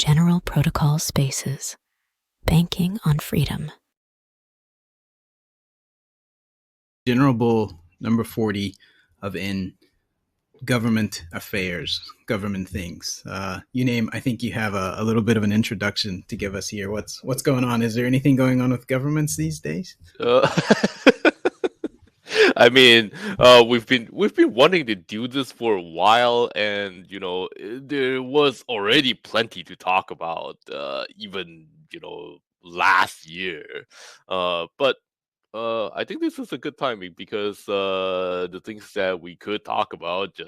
General Protocol Spaces. Banking on Freedom. General Bull number 40 of N. Government affairs, government things. You name. I think you have a little bit of an introduction to give us here. What's going on? Is there anything going on with governments these days? I mean, we've been wanting to do this for a while, and there was already plenty to talk about, even last year. But I think this is a good timing because the things that we could talk about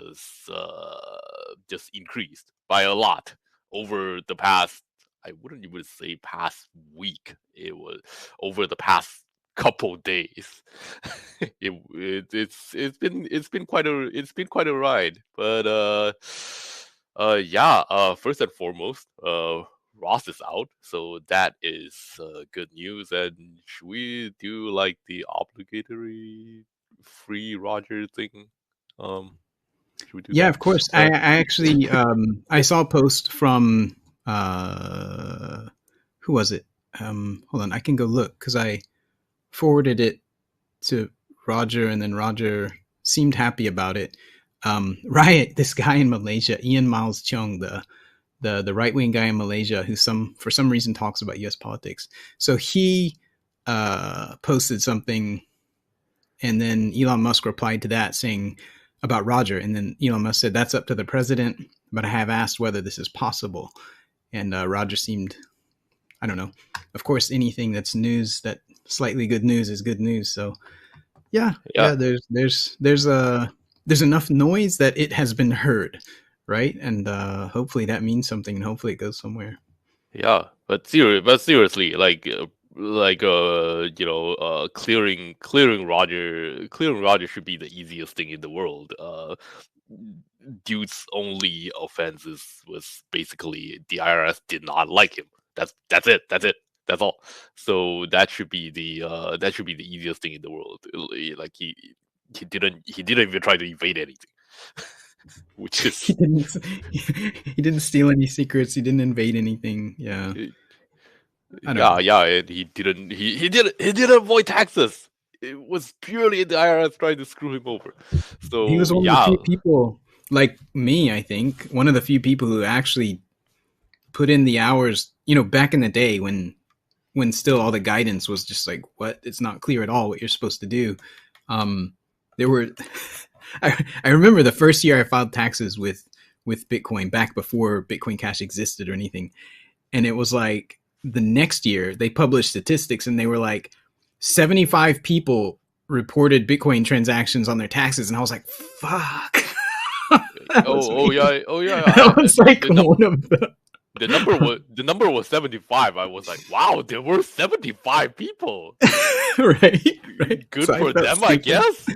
just increased by a lot over the past. I wouldn't even say past week. It was over the past couple days. It's been quite a ride, but yeah. First and foremost, Ross is out, so that is good news. And should we do like the obligatory free Roger thing? Should we do Yeah, that? of course. I actually I saw a post from who was it? Hold on, I can go look because I forwarded it to Roger, and then Roger seemed happy about it. Riot, this guy in Malaysia, Ian Miles Chung, the right wing guy in Malaysia, who for some reason talks about U.S. politics. So he posted something, and then Elon Musk replied to that saying about Roger, and then Elon Musk said that's up to the president, but I have asked whether this is possible. And Roger seemed, I don't know. Of course, anything that's news, that slightly good news is good news. So yeah. There's enough noise that it has been heard, right? And hopefully that means something, and hopefully it goes somewhere. Yeah, but seriously, clearing Roger should be the easiest thing in the world. Dude's only offense was basically the IRS did not like him. That's it. That's all. So that should be the easiest thing in the world. Like he didn't even try to evade anything, which is He didn't steal any secrets. He didn't invade anything. Yeah. yeah, and he didn't avoid taxes. It was purely the IRS trying to screw him over. So He was one of the yeah, few people, like me, I think, one of the few people who actually put in the hours, back in the day when still all the guidance was just like, what? It's not clear at all what you're supposed to do. There were, I remember the first year I filed taxes with Bitcoin back before Bitcoin Cash existed or anything. And it was like the next year they published statistics, and they were like 75 people reported Bitcoin transactions on their taxes. And I was like, fuck. oh yeah. That was like The, num- one of the, the number was 75. I was like, wow, there were 75 people. right. Good So for them, I guess.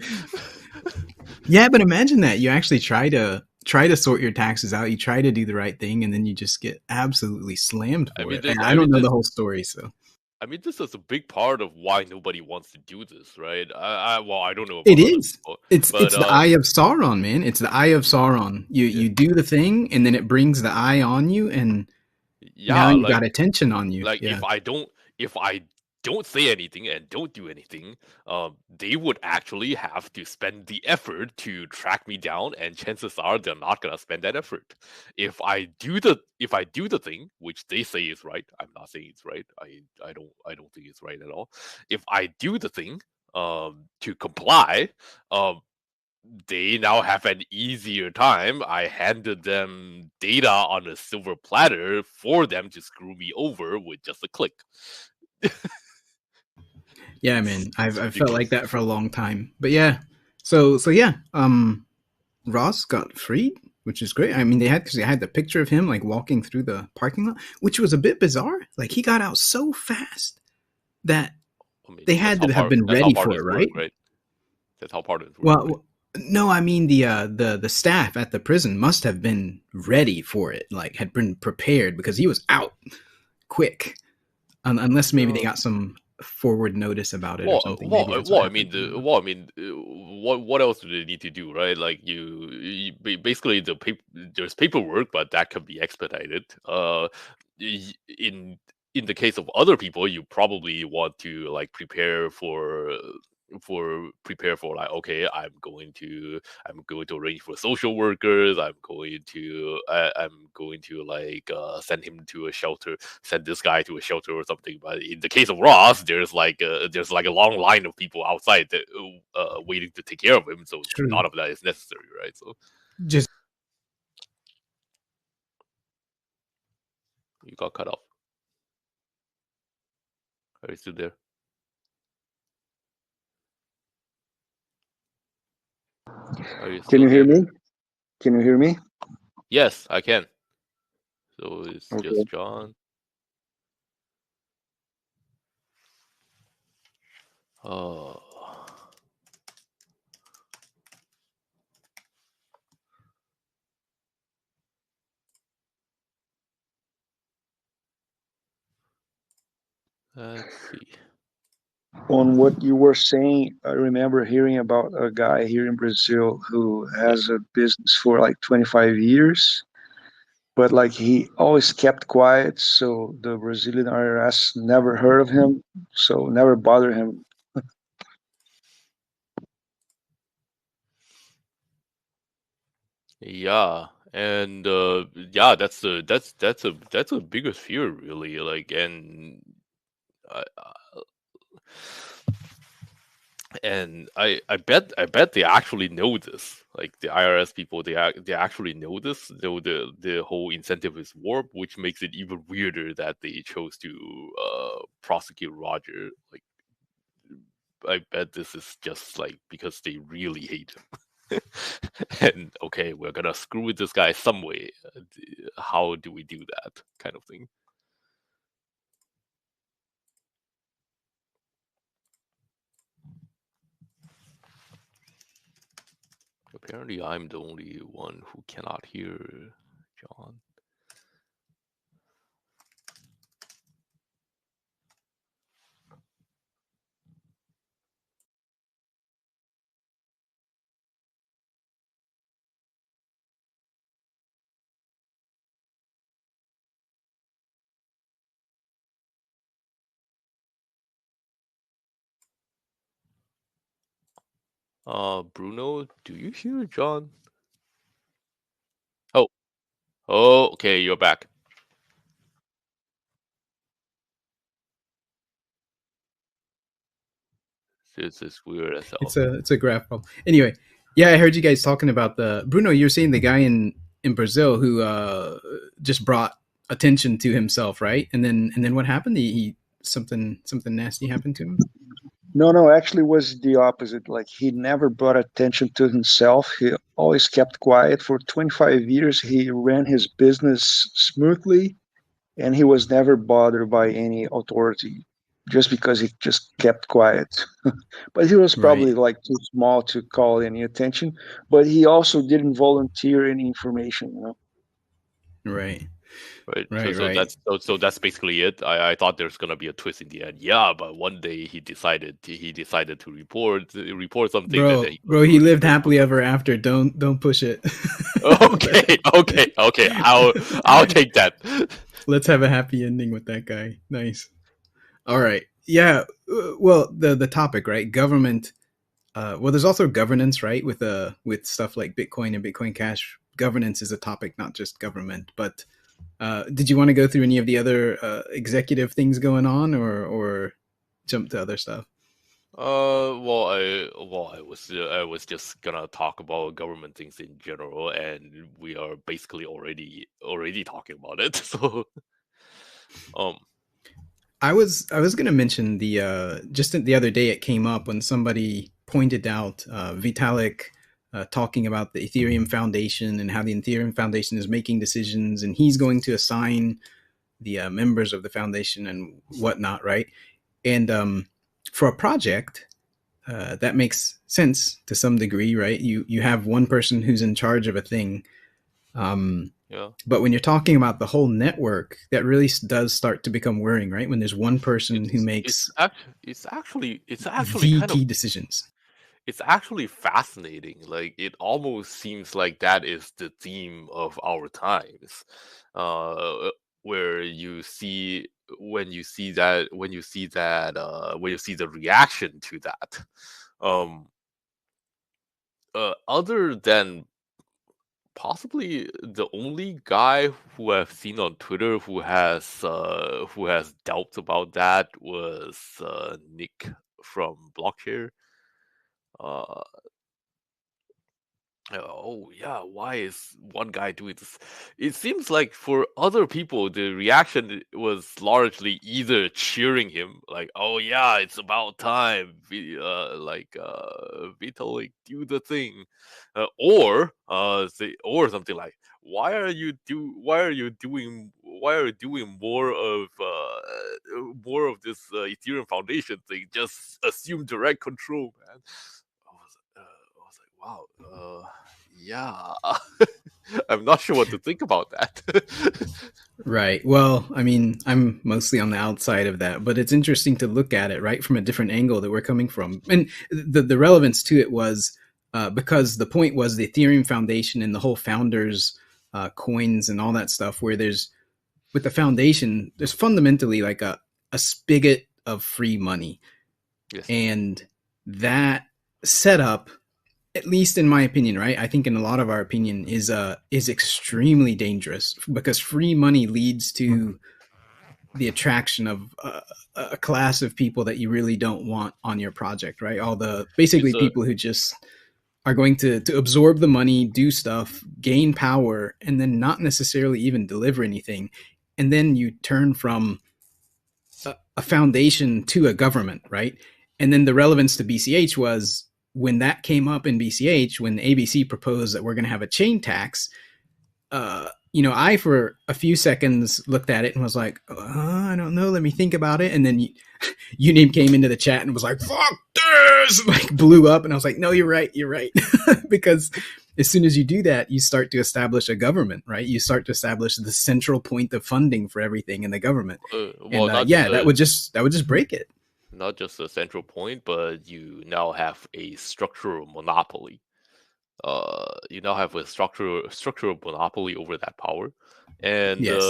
Yeah, but imagine that you actually try to sort your taxes out. You try to do the right thing, and then you just get absolutely slammed for it. And I don't know the whole story, so. I mean, this is a big part of why nobody wants to do this, right? I don't know. It is. It's the eye of Sauron, man. It's the eye of Sauron. You do the thing, and then it brings the eye on you, and now you got attention on you. Like if I don't say anything and don't do anything, they would actually have to spend the effort to track me down, and chances are they're not gonna spend that effort. If I do the thing, which they say is right, I'm not saying it's right. I don't think it's right at all. If I do the thing, to comply, they now have an easier time. I handed them data on a silver platter for them to screw me over with just a click. Yeah, man, I've felt like that for a long time. But yeah, so yeah, Ross got freed, which is great. I mean, they had the picture of him like walking through the parking lot, which was a bit bizarre. Like he got out so fast that they had to have been ready for it, right? Right. That's how part of it. Well, no, I mean the staff at the prison must have been ready for it, like had been prepared, because he was out quick, unless maybe they got some forward notice about it or something. What else do they need to do, right? Like you basically there's paperwork, but that can be expedited. in the case of other people, you probably want to like prepare for like, okay, I'm going to arrange for social workers. I'm going to like send him to a shelter, send this guy to a shelter or something. But in the case of Ross, there's like a long line of people outside that waiting to take care of him, so True. none of that is necessary, right? So Just you got cut off. Are you still there? Are you Can still you hear there? me? Can you hear me? Yes, I can. So it's Okay. just John. Oh, let's see. On what you were saying, I remember hearing about a guy here in Brazil who Yeah. has a business for like 25 years, but like he always kept quiet, so the Brazilian IRS never heard of him, so never bothered him. Yeah, and yeah, that's a biggest fear really. Like, and I bet they actually know this. Like the IRS people, they actually know this. Though the whole incentive is warped, which makes it even weirder that they chose to prosecute Roger. Like, I bet this is just like because they really hate him. And okay, we're gonna screw with this guy some way. How do we do that kind of thing? Apparently, I'm the only one who cannot hear John. Bruno, do you hear John? Oh, oh, okay, you're back. This is weird as hell. it's a graph problem. Anyway, yeah, I heard you guys talking about the Bruno. You're saying the guy in Brazil who just brought attention to himself, right? And then what happened? He something nasty happened to him. No, no, actually was the opposite. Like he never brought attention to himself. He always kept quiet for 25 years. He ran his business smoothly and he was never bothered by any authority just because he just kept quiet. But he was Right, probably like too small to call any attention. But he also didn't volunteer any information, you know. right, Right. So right, so right. so that's basically it. I thought there's gonna be a twist in the end. Yeah, but one day he decided to report something, and then he goes Bro, he through lived report happily something. ever after. Don't push it. Okay, okay, okay. I'll take that. Let's have a happy ending with that guy. Nice. All right. Yeah. Well, the topic, right? Government. Well, there's also governance, right? With stuff like Bitcoin and Bitcoin Cash. Governance is a topic, not just government. But did you want to go through any of the other executive things going on, or jump to other stuff? I was just gonna talk about government things in general, and we are basically already talking about it. So, um, I was going to mention the just the other day it came up when somebody pointed out Vitalik talking about the Ethereum Foundation and how the Ethereum Foundation is making decisions and he's going to assign the members of the foundation and whatnot, right? And for a project, that makes sense to some degree, right? You have one person who's in charge of a thing. Um, yeah. but when you're talking about the whole network, that really does start to become worrying, right? When there's one person who makes It's actually the kind of key decisions. it's actually fascinating. Like it almost seems like that is the theme of our times. Uh, where you see when you see that when you see that when you see the reaction to that, um other than possibly the only guy who I've seen on Twitter who has doubts about that was Nick from Blockshare. Uh, oh yeah, why is one guy doing this? It seems like for other people, the reaction was largely either cheering him, like, "Oh yeah, it's about time," Vito, like, do the thing, or something like, why are you doing more of this Ethereum Foundation thing? Just assume direct control, man." I was like, wow, yeah. I'm not sure what to think about that. Right. Well, I mean, I'm mostly on the outside of that, but it's interesting to look at it, right, from a different angle that we're coming from. And the relevance to it was because the point was the Ethereum Foundation and the whole founders coins and all that stuff, where there's, with the foundation, there's fundamentally like a spigot of free money. Yes. And that setup, at least in my opinion, right? I think in a lot of our opinion, is extremely dangerous, because free money leads to the attraction of a class of people that you really don't want on your project, right? All the basically people who just are going to absorb the money, do stuff, gain power, and then not necessarily even deliver anything. And then you turn from a foundation to a government, right? And then the relevance to BCH was, when that came up in BCH, when ABC proposed that we're going to have a chain tax, I for a few seconds looked at it and was like, I don't know, let me think about it. And then Uname came into the chat and was like, fuck this, like blew up. And I was like, no, you're right. Because as soon as you do that, you start to establish a government, right? You start to establish the central point of funding for everything in the government. That would just break it. Not just a central point, but you now have a structural monopoly. You now have a structural monopoly over that power. And yes.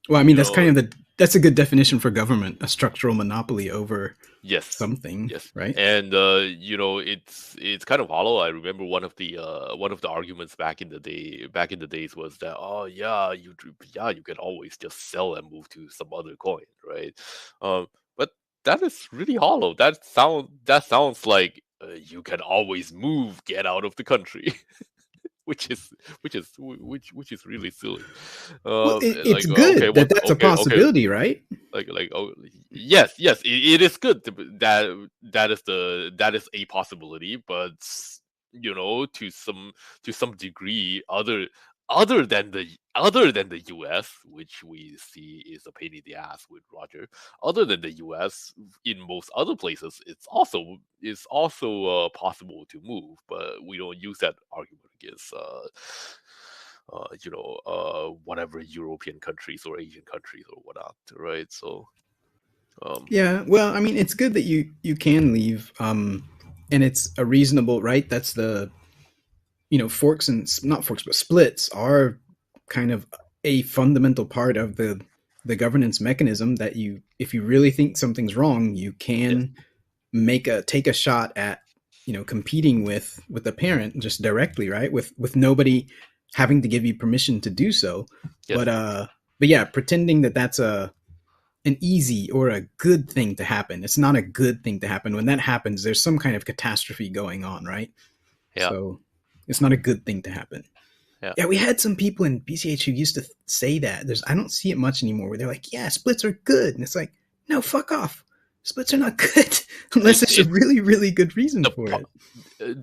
Well, I mean, that's a good definition for government, a structural monopoly over something. Yes. Right. And it's kind of hollow. I remember one of the arguments back in the days was that, you can always just sell and move to some other coin, right? But that is really hollow. That sounds like you can always move, get out of the country. which is really silly. It's good that's a possibility, right? Yes, it is good that is a possibility, but to some degree, other than the US, which we see is a pain in the ass with Roger, other than the US, in most other places, it's also possible to move, but we don't use that argument against whatever European countries or Asian countries or whatnot, right? So yeah, well, I mean, it's good that you can leave, and it's a reasonable, right? That's the forks and not forks, but splits are kind of a fundamental part of the governance mechanism, that if you really think something's wrong, you can take a shot at competing with the parent just directly, right? With nobody having to give you permission to do so. Yes. But yeah, pretending that that's an easy or a good thing to happen. It's not a good thing to happen. When that happens, there's some kind of catastrophe going on, right? Yeah. So it's not a good thing to happen. Yeah, we had some people in BCH who used to say that. I don't see it much anymore, where they're like, yeah, splits are good. And it's like, no, fuck off. Splits are not good unless there's a really, really good reason for it.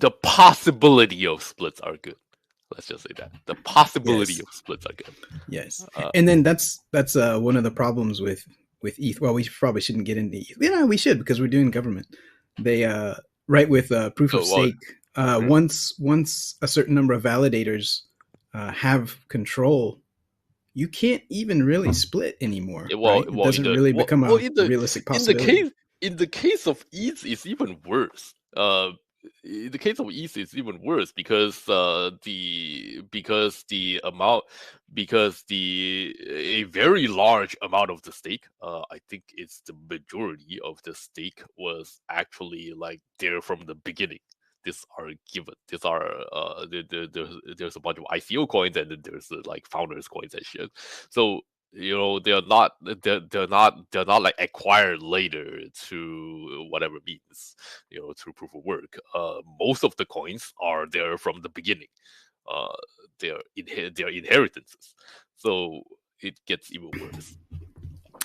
The possibility of splits are good. Let's just say that. The possibility of splits are good. Yes. And then that's one of the problems with ETH. Well, we probably shouldn't get into ETH. Yeah, we should, because we're doing government. They right with proof of stake. Once a certain number of validators have control, you can't even really split anymore. Right? It doesn't really become a realistic possibility. In the case of ETH, it's even worse. in the case of ETH, it's even worse because a very large amount of the stake, I think it's the majority of the stake, was actually like there from the beginning. These are given. These are there's a bunch of ICO coins, and then there's like founders coins and shit. So they're not like acquired later through whatever means, through proof of work. Most of the coins are there from the beginning. Uh, they're inheritances. So it gets even worse.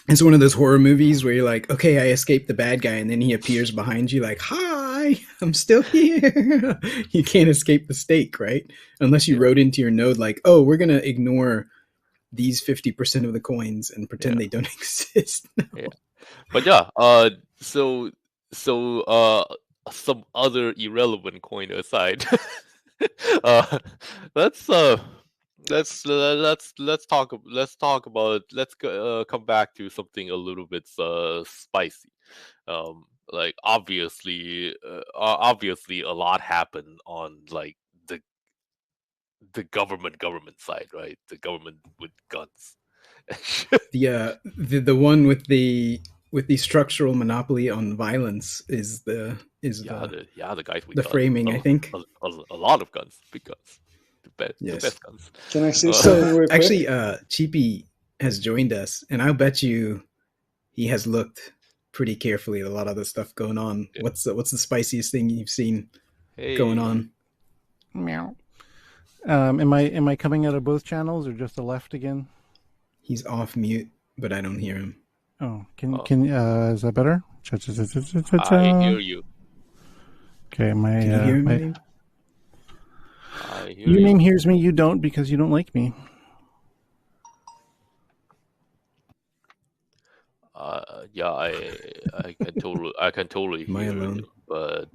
It's one of those horror movies where you're like, okay, I escaped the bad guy, and then he appears behind you like, hi, I'm still here. You can't escape the stake, right? Unless you wrote into your node like, oh, we're going to ignore these 50% of the coins and pretend they don't exist. Yeah. But so some other irrelevant coin aside, let's come back to something a little bit spicy. Like obviously a lot happened on like the government side, right? The government with guns. The one with the structural monopoly on violence is the guys with the guns. framing. I think a lot of guns, big guns, the best guns. Can I say something so. real quick? Actually, Cheapy has joined us, and I'll bet you he has looked pretty carefully at a lot of the stuff going on. Yeah. What's the spiciest thing you've seen going on? Meow. Am I coming out of both channels or just the left again? He's off mute, but I don't hear him. Oh, can is that better? I hear you. Okay, can you hear me? I hear your name hears me. You don't, because you don't like me. Yeah, I can totally hear you, but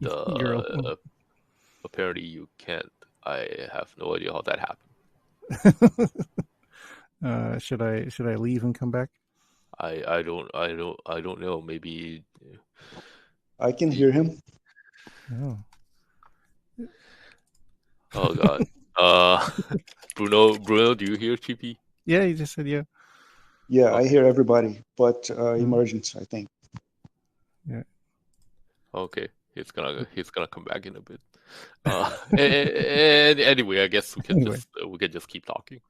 apparently you can't. I have no idea how that happened. Should I leave and come back? I don't know. Maybe I can hear him. Oh God. Bruno, do you hear Cheapy? Yeah, you just said yeah. Yeah, I hear everybody, but Emergence, I think. Yeah. Okay, he's gonna come back in a bit. And anyway, I guess we can just keep talking.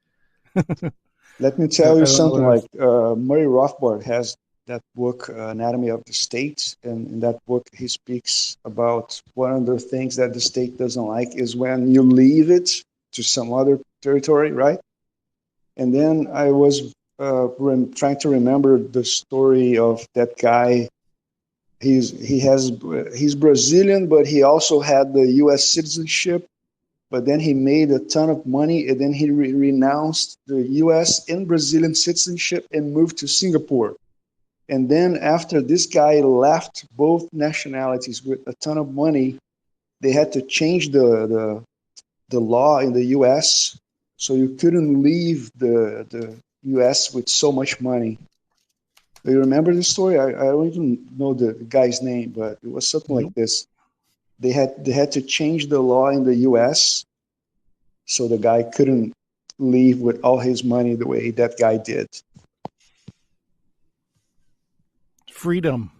Let me tell you something. Like Murray Rothbard has that book, Anatomy of the State, and in that book he speaks about one of the things that the state doesn't like is when you leave it to some other territory, right? And then I was trying to remember the story of that guy. He's Brazilian, but he also had the U.S. citizenship. But then he made a ton of money, and then he renounced the U.S. and Brazilian citizenship and moved to Singapore. And then after this guy left both nationalities with a ton of money, they had to change the law in the U.S. so you couldn't leave the U.S. with so much money. Do you remember this story? I don't even know the guy's name, but it was something like this. They had to change the law in the U.S. so the guy couldn't leave with all his money the way that guy did. Freedom.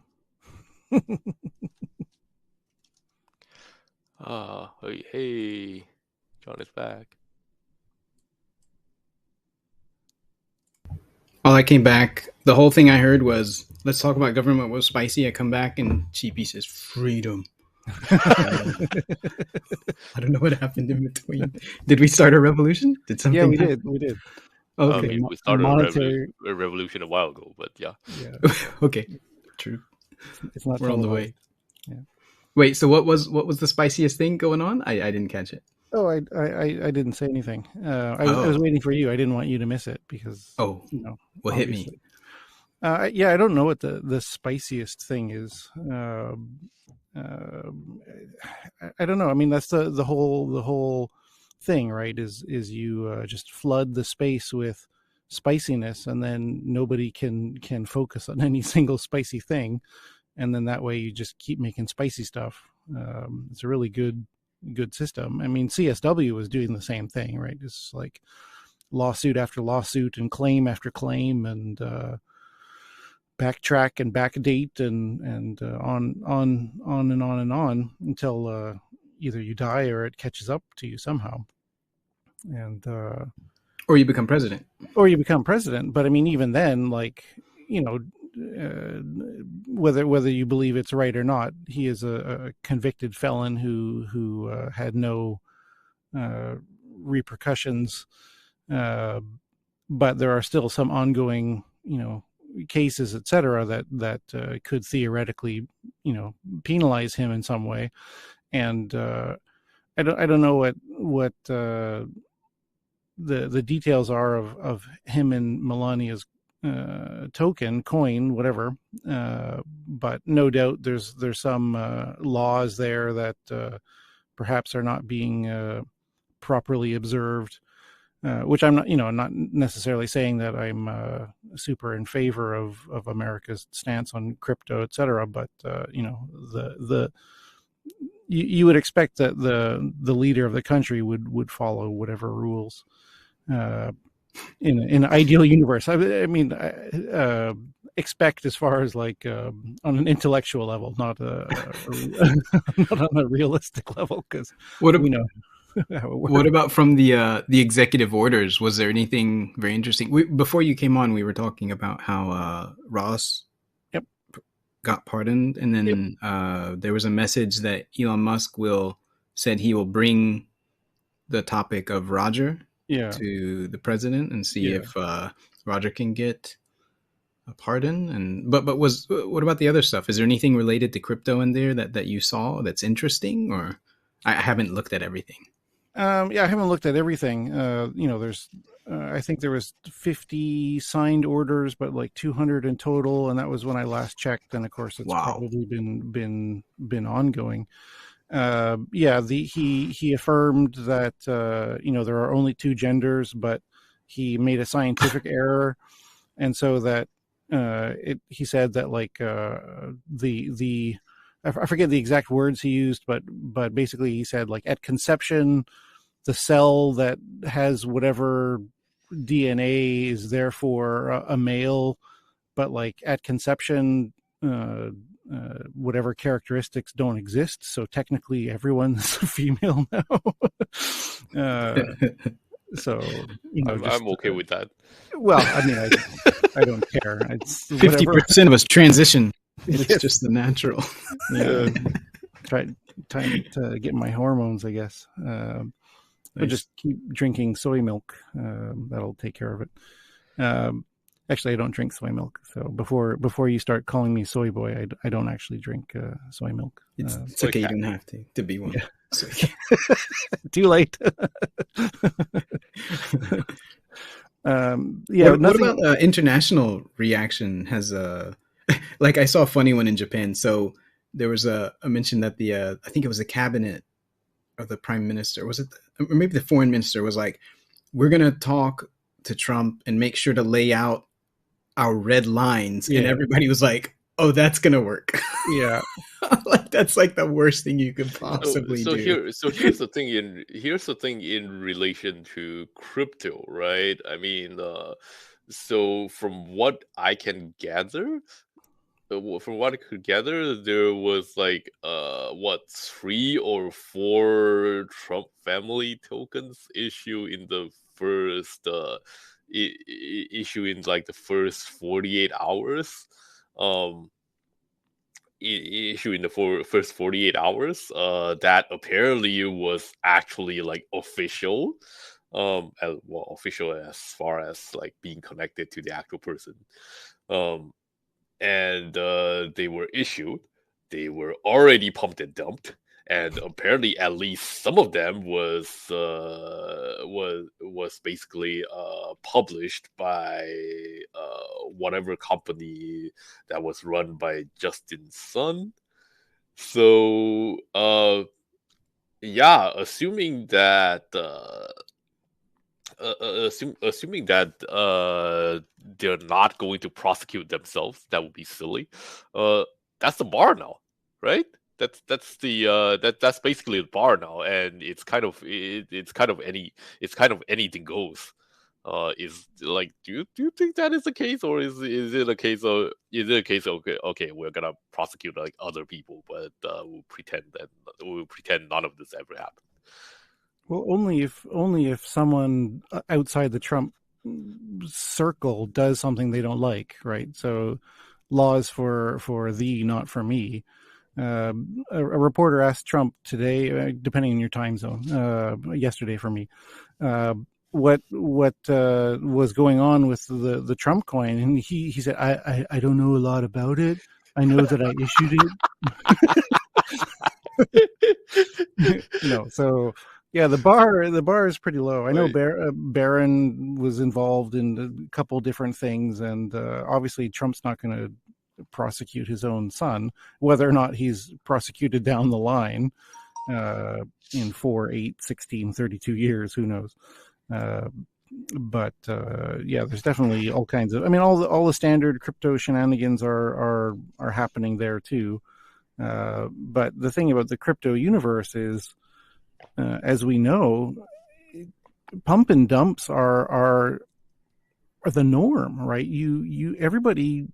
Hey, John is back. Well, I came back. The whole thing I heard was, let's talk about government was spicy. I come back and Cheapy says, freedom. I don't know what happened in between. Did we start a revolution? Did something happen? We did. Okay. I mean, we started a revolution a while ago, but yeah. Okay. True. It's not. We're on the way. Yeah. Wait. So what was the spiciest thing going on? I didn't catch it. Oh, I didn't say anything. I was waiting for you. I didn't want you to miss it because. Oh. Well, hit me. I don't know what the spiciest thing is. I don't know. I mean, that's the whole thing, right? Is you just flood the space with spiciness, and then nobody can focus on any single spicy thing, and then that way you just keep making spicy stuff. It's a really good system. I mean, CSW was doing the same thing, right? It's like lawsuit after lawsuit and claim after claim, and backtrack and backdate and on and on and on until either you die or it catches up to you somehow, and or you become president. But I mean, even then, like, you know, whether you believe it's right or not, he is a convicted felon who had no repercussions, but there are still some ongoing, you know, cases, etc., that could theoretically, you know, penalize him in some way. And I don't know what the details are of him and Melania's coin, whatever, but no doubt there's some laws there that perhaps are not being properly observed, which I'm not, you know, not necessarily saying that I'm super in favor of America's stance on crypto, etc., but you know, you would expect that the leader of the country would follow whatever rules. In an ideal universe, I mean, expect as far as like on an intellectual level, not not on a realistic level, because What we know how it works. What about from the executive orders? Was there anything very interesting? Before you came on, we were talking about how Ross got pardoned, and then there was a message that Elon Musk said he will bring the topic of Roger to the president and see if Roger can get a pardon. And but what about the other stuff? Is there anything related to crypto in there that you saw that's interesting? Or I haven't looked at everything. I haven't looked at everything. You know, there's I think there was 50 signed orders, but like 200 in total, and that was when I last checked. And of course, it's probably been ongoing. He affirmed that you know, there are only two genders, but he made a scientific error, and so that he said that like I forget the exact words he used, but basically he said, like, at conception, the cell that has whatever DNA is therefore a male, but like at conception, whatever characteristics don't exist. So technically everyone's a female now. So, you know, I'm okay with that. Well, I mean, I don't care. It's 50% of us transition. It's just the natural. Yeah. Time to get my hormones, I guess. But just keep drinking soy milk. That'll take care of it. Actually, I don't drink soy milk. So before you start calling me soy boy, I don't actually drink soy milk. It's okay. You don't have to be one. Yeah. So, too late. What about international reaction? Has like, I saw a funny one in Japan. So there was a mention that I think it was the cabinet or the prime minister, was it, or maybe the foreign minister, was like, we're going to talk to Trump and make sure to lay out our red lines. And everybody was like, oh, that's going to work. Yeah. Like, that's like the worst thing you could possibly do. Here's the thing in relation to crypto, right? I mean, so from what I can gather, there was like 3 or 4 Trump family tokens issue in the first issue in like the first 48 hours. Issue in the first 48 hours. That apparently was actually like official. Official as far as like being connected to the actual person. And they were issued. They were already pumped and dumped, and apparently at least some of them was basically published by whatever company that was run by Justin Sun. So assuming that they're not going to prosecute themselves, that would be silly. That's the bar now, right? That's the that's basically the bar now, and it's kind of anything goes. Is like, do you think that is the case, or is it a case of okay, we're gonna prosecute like other people, but we'll pretend none of this ever happened. Well, only if someone outside the Trump circle does something they don't like, right? So laws for thee, not for me. A reporter asked Trump today, depending on your time zone, yesterday for me, what was going on with the Trump coin, and he said, I don't know a lot about it. I know that I issued it. So yeah, the bar is pretty low. I know Barron was involved in a couple different things, and obviously Trump's not going to prosecute his own son, whether or not he's prosecuted down the line in 4, 8, 16, 32 years, who knows. But yeah, there's definitely all kinds of, I mean, all the standard crypto shenanigans are happening there too. But the thing about the crypto universe is, as we know, pump and dumps are the norm, right? Everybody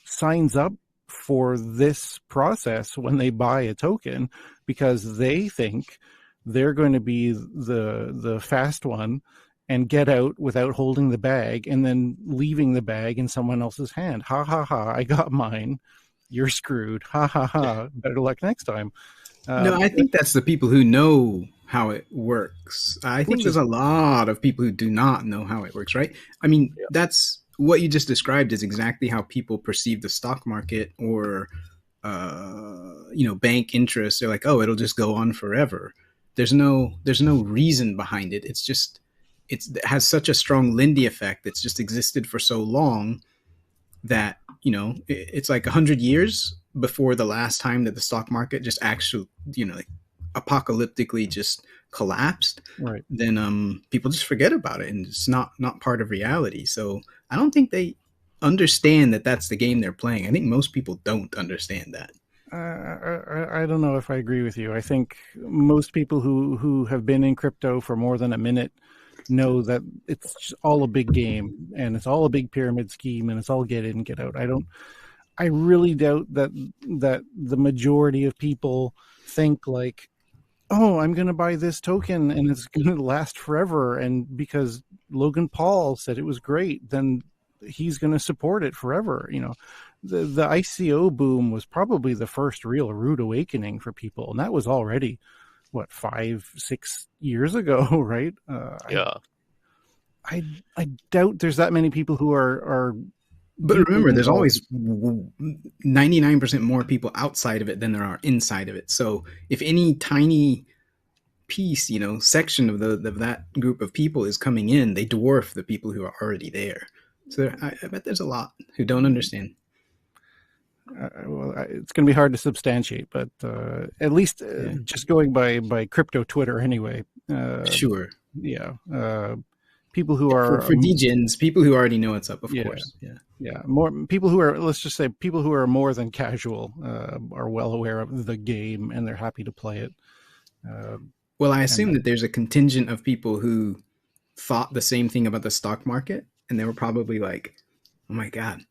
signs up for this process when they buy a token because they think they're going to be the fast one and get out without holding the bag and then leaving the bag in someone else's hand. Ha ha ha, I got mine. You're screwed. Ha ha ha. Better luck next time. No, I think that's the people who know how it works. I think there's a lot of people who do not know how it works, right? I mean, that's what you just described is exactly how people perceive the stock market or, bank interest. They're like, oh, it'll just go on forever. There's no reason behind it. It's just, it has such a strong Lindy effect. It's just existed for so long that, it's like 100 years before the last time that the stock market just actually, like apocalyptically just collapsed. Right. Then people just forget about it and it's not part of reality. So I don't think they understand that that's the game they're playing. I think most people don't understand that. I don't know if I agree with you. I think most people who have been in crypto for more than a minute know that it's all a big game and it's all a big pyramid scheme and it's all get in, get out. I really doubt that the majority of people think like, oh, I'm going to buy this token and it's going to last forever. And because Logan Paul said it was great, then he's going to support it forever. The ICO boom was probably the first real rude awakening for people. And that was already, 5-6 years ago, right? Yeah. I doubt there's that many people who are. But remember, there's always 99% more people outside of it than there are inside of it. So if any tiny piece, section of that group of people is coming in, they dwarf the people who are already there. So I bet there's a lot who don't understand. It's going to be hard to substantiate, but at least just going by crypto Twitter anyway. Sure. Yeah. People who are for degens, people who already know what's up, of course. Yeah. More people who are, let's just say, people who are more than casual are well aware of the game and they're happy to play it. Well, I assume that there's a contingent of people who thought the same thing about the stock market, and they were probably like, "Oh my God,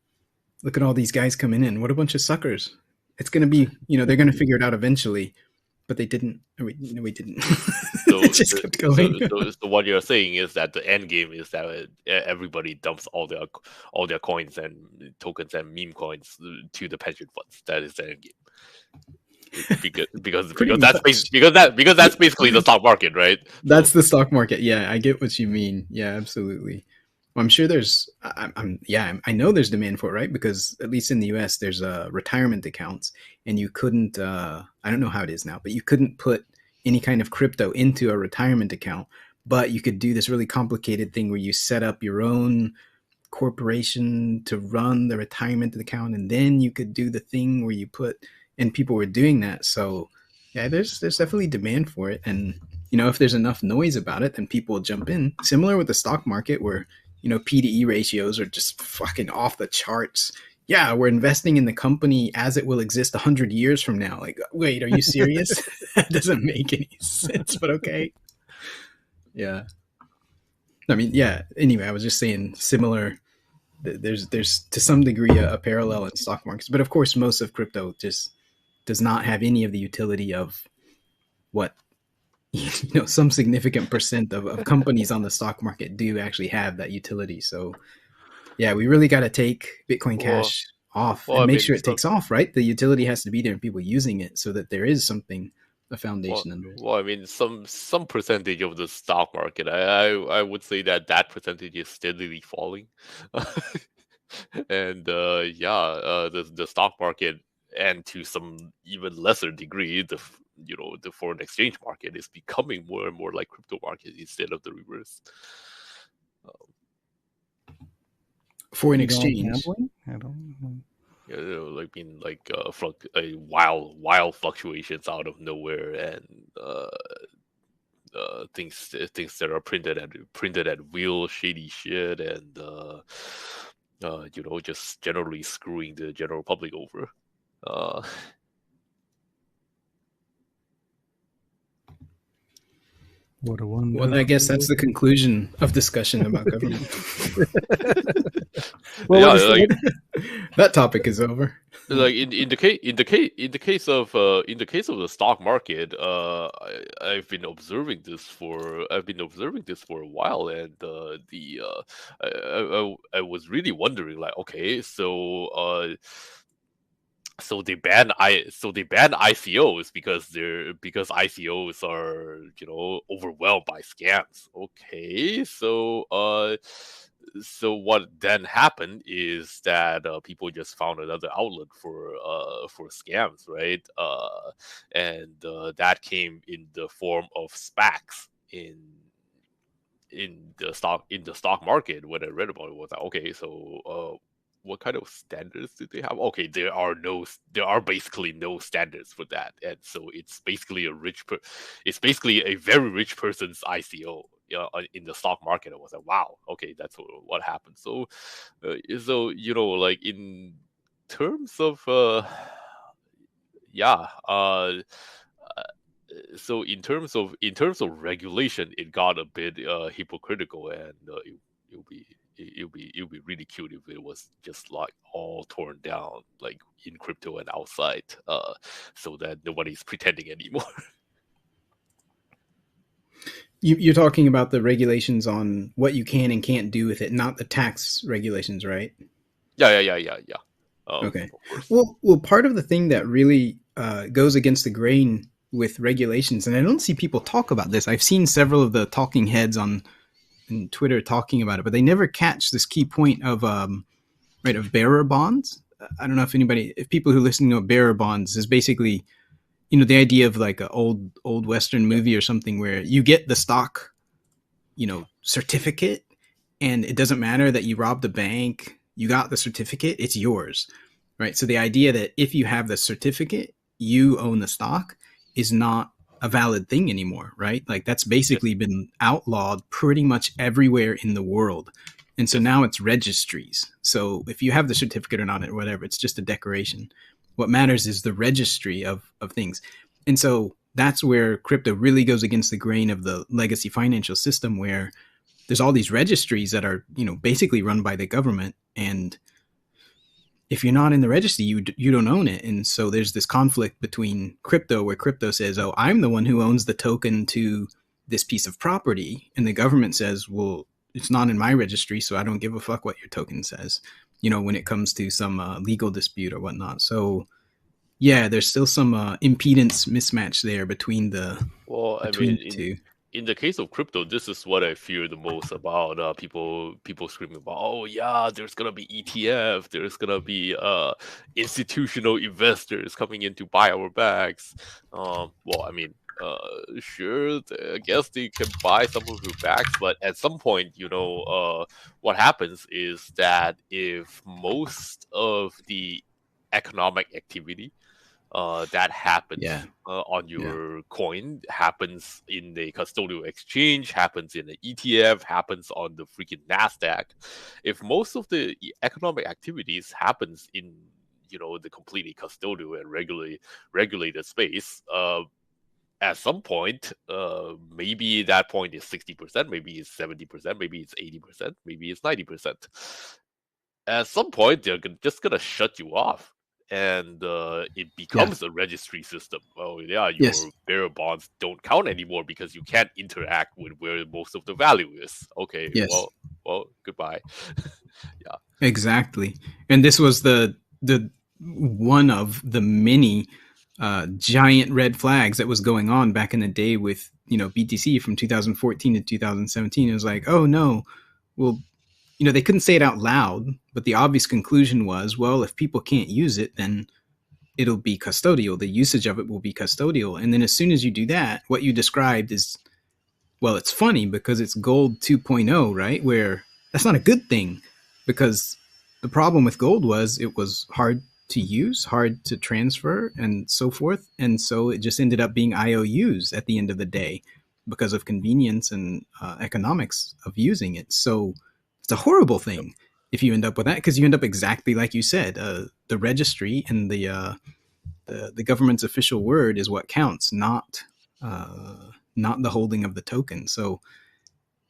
look at all these guys coming in! What a bunch of suckers!" It's going to be, they're going to figure it out eventually. But they didn't. We didn't. So it just kept going. So what you're saying is that the end game is that everybody dumps all their coins and tokens and meme coins to the pension funds. That is the end game. Because that's basically the stock market, right? That's the stock market. Yeah, I get what you mean. Yeah, absolutely. Well, I'm sure there's. I know there's demand for it, right? Because at least in the U.S., there's retirement accounts, and you couldn't. I don't know how it is now, but you couldn't put any kind of crypto into a retirement account. But you could do this really complicated thing where you set up your own corporation to run the retirement account, and then you could do the thing where you put. And people were doing that, so yeah, there's definitely demand for it, and if there's enough noise about it, then people will jump in. Similar with the stock market, where PDE ratios are just fucking off the charts. yeah, we're investing in the company as it will exist 100 years from now. Like, wait, are you serious? That doesn't make any sense, but okay. Yeah. I mean, yeah. Anyway, I was just saying similar. There's to some degree a parallel in stock markets, but of course, most of crypto just does not have any of the utility of what some significant percent of companies on the stock market do actually have that utility. So yeah, we really got to take Bitcoin Well, Cash off well, and I make mean, sure it so, takes off, right? The utility has to be there and people using it so that there is something, a well, foundation under it. well, I mean, some percentage of the stock market, I would say that percentage is steadily falling, and the stock market, and to some even lesser degree, the foreign exchange market is becoming more and more like crypto market instead of the reverse. Foreign You going exchange. gambling? I don't know. You know, like being like wild fluctuations out of nowhere, and things that are printed at real shady shit, and just generally screwing the general public over. Uh, What a wonder. Well, I guess that's the conclusion of discussion about government. Well, yeah, what is like That topic is over. like in the case of the stock market, I've been observing this for a while, and I was really wondering, like, okay, so they ban ICOs because ICOs are, overwhelmed by scams. Okay, so what then happened is that people just found another outlet for scams, right? And that came in the form of SPACs in the stock market. When I read about it, was like, okay, so what kind of standards do they have? Okay, there are basically no standards for that, and so it's basically it's basically a very rich person's ICO. In the stock market, I was like, wow, okay, that's what happened. So, like in terms of yeah, so in terms of regulation, it got a bit hypocritical, and it'll be really cute if it was just like all torn down, like in crypto and outside, so that nobody's pretending anymore. You're talking about the regulations on what you can and can't do with it, not the tax regulations, right? Yeah. Okay. Of course. Well, part of the thing that really goes against the grain with regulations, and I don't see people talk about this. I've seen several of the talking heads on Twitter talking about it, but they never catch this key point of of bearer bonds. I don't know if people who listen to bearer bonds is basically, the idea of like an old Western movie or something where you get the stock, certificate, and it doesn't matter that you robbed a bank, you got the certificate, it's yours, right? So the idea that if you have the certificate, you own the stock is not a valid thing anymore, right? Like that's basically been outlawed pretty much everywhere in the world. And so now it's registries. So if you have the certificate or not or whatever, it's just a decoration. What matters is the registry of things. And so that's where crypto really goes against the grain of the legacy financial system, where there's all these registries that are, basically run by the government. And if you're not in the registry, you don't own it. And so there's this conflict between crypto, where crypto says, oh, I'm the one who owns the token to this piece of property. And the government says, well, it's not in my registry, so I don't give a fuck what your token says, when it comes to some legal dispute or whatnot. So yeah, there's still some impedance mismatch there between the two. In the case of crypto, this is what I fear the most about people screaming about, oh yeah, there's gonna be ETF, there's gonna be institutional investors coming in to buy our bags. Sure, I guess they can buy some of your bags, but at some point, what happens is that if most of the economic activity that happens Yeah. on your coin, happens in a custodial exchange, happens in an ETF, happens on the freaking Nasdaq. If most of the economic activities happens in the completely custodial and regulated space, at some point, maybe that point is 60%, maybe it's 70%, maybe it's 80%, maybe it's 90%. At some point, they're just gonna shut you off, and it Yeah. becomes a registry system. Oh yeah, Yes. your bearer bonds don't count anymore because you can't interact with where most of the value is. Okay, Yes. well, goodbye. Exactly. And this was the one of the many giant red flags that was going on back in the day with BTC from 2014 to 2017. It was like, oh no, well, they couldn't say it out loud, but the obvious conclusion was, well, if people can't use it, then it'll be custodial. The usage of it will be custodial. And then as soon as you do that, what you described is, well, it's funny because it's gold 2.0, right? Where that's not a good thing, because the problem with gold was it was hard to use, hard to transfer, and so forth. And so it just ended up being IOUs at the end of the day because of convenience and economics of using it. So it's a horrible thing if you end up with that, because you end up exactly like you said. The registry and the government's official word is what counts, not the holding of the token. So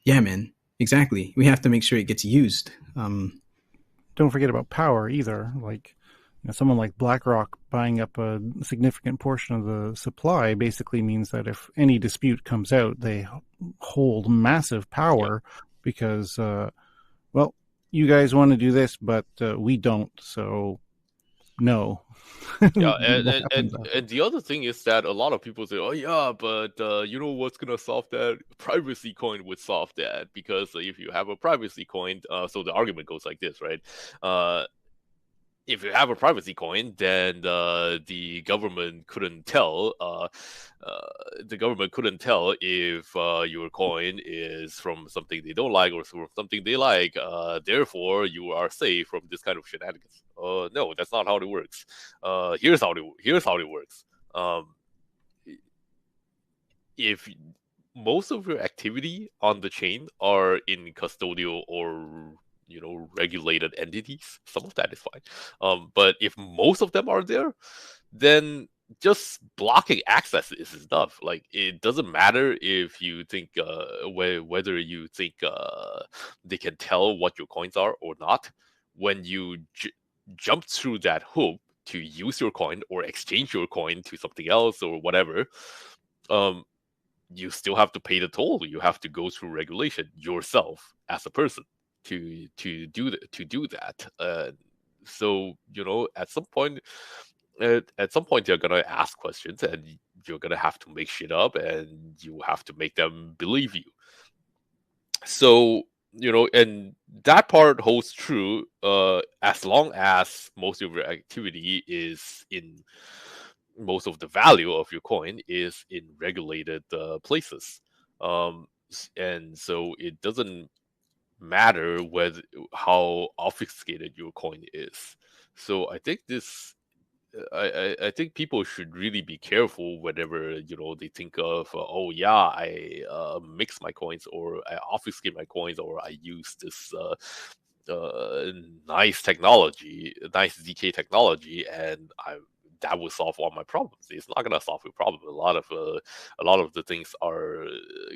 yeah, man, exactly. We have to make sure it gets used. Don't forget about power either. Like, someone like BlackRock buying up a significant portion of the supply basically means that if any dispute comes out, they hold massive power because, well, you guys want to do this, but we don't. So no. Yeah, and the other thing is that a lot of people say, oh yeah, but what's gonna solve that? Privacy coin would solve that, because if you have a privacy coin, so the argument goes like this, right? If you have a privacy coin, then the government couldn't tell. The government couldn't tell if your coin is from something they don't like or from something they like. Therefore, you are safe from this kind of shenanigans. No, that's not how it works. Here's how it works. If most of your activity on the chain are in custodial or regulated entities, some of that is fine. But if most of them are there, then just blocking access is enough. Like, it doesn't matter if you think whether you think they can tell what your coins are or not. When you jump through that hoop to use your coin or exchange your coin to something else or whatever, you still have to pay the toll. You have to go through regulation yourself as a person to do that. So at some point they're gonna ask questions, and you're gonna have to make shit up, and you have to make them believe you. So and that part holds true as long as most of your activity is in most of the value of your coin is in regulated places. And so it doesn't matter how obfuscated your coin is. So I think I think people should really be careful whenever they think of oh yeah, I mix my coins, or I obfuscate my coins, or I use this nice ZK technology, and that will solve all my problems. It's not gonna solve your problem. A lot of the things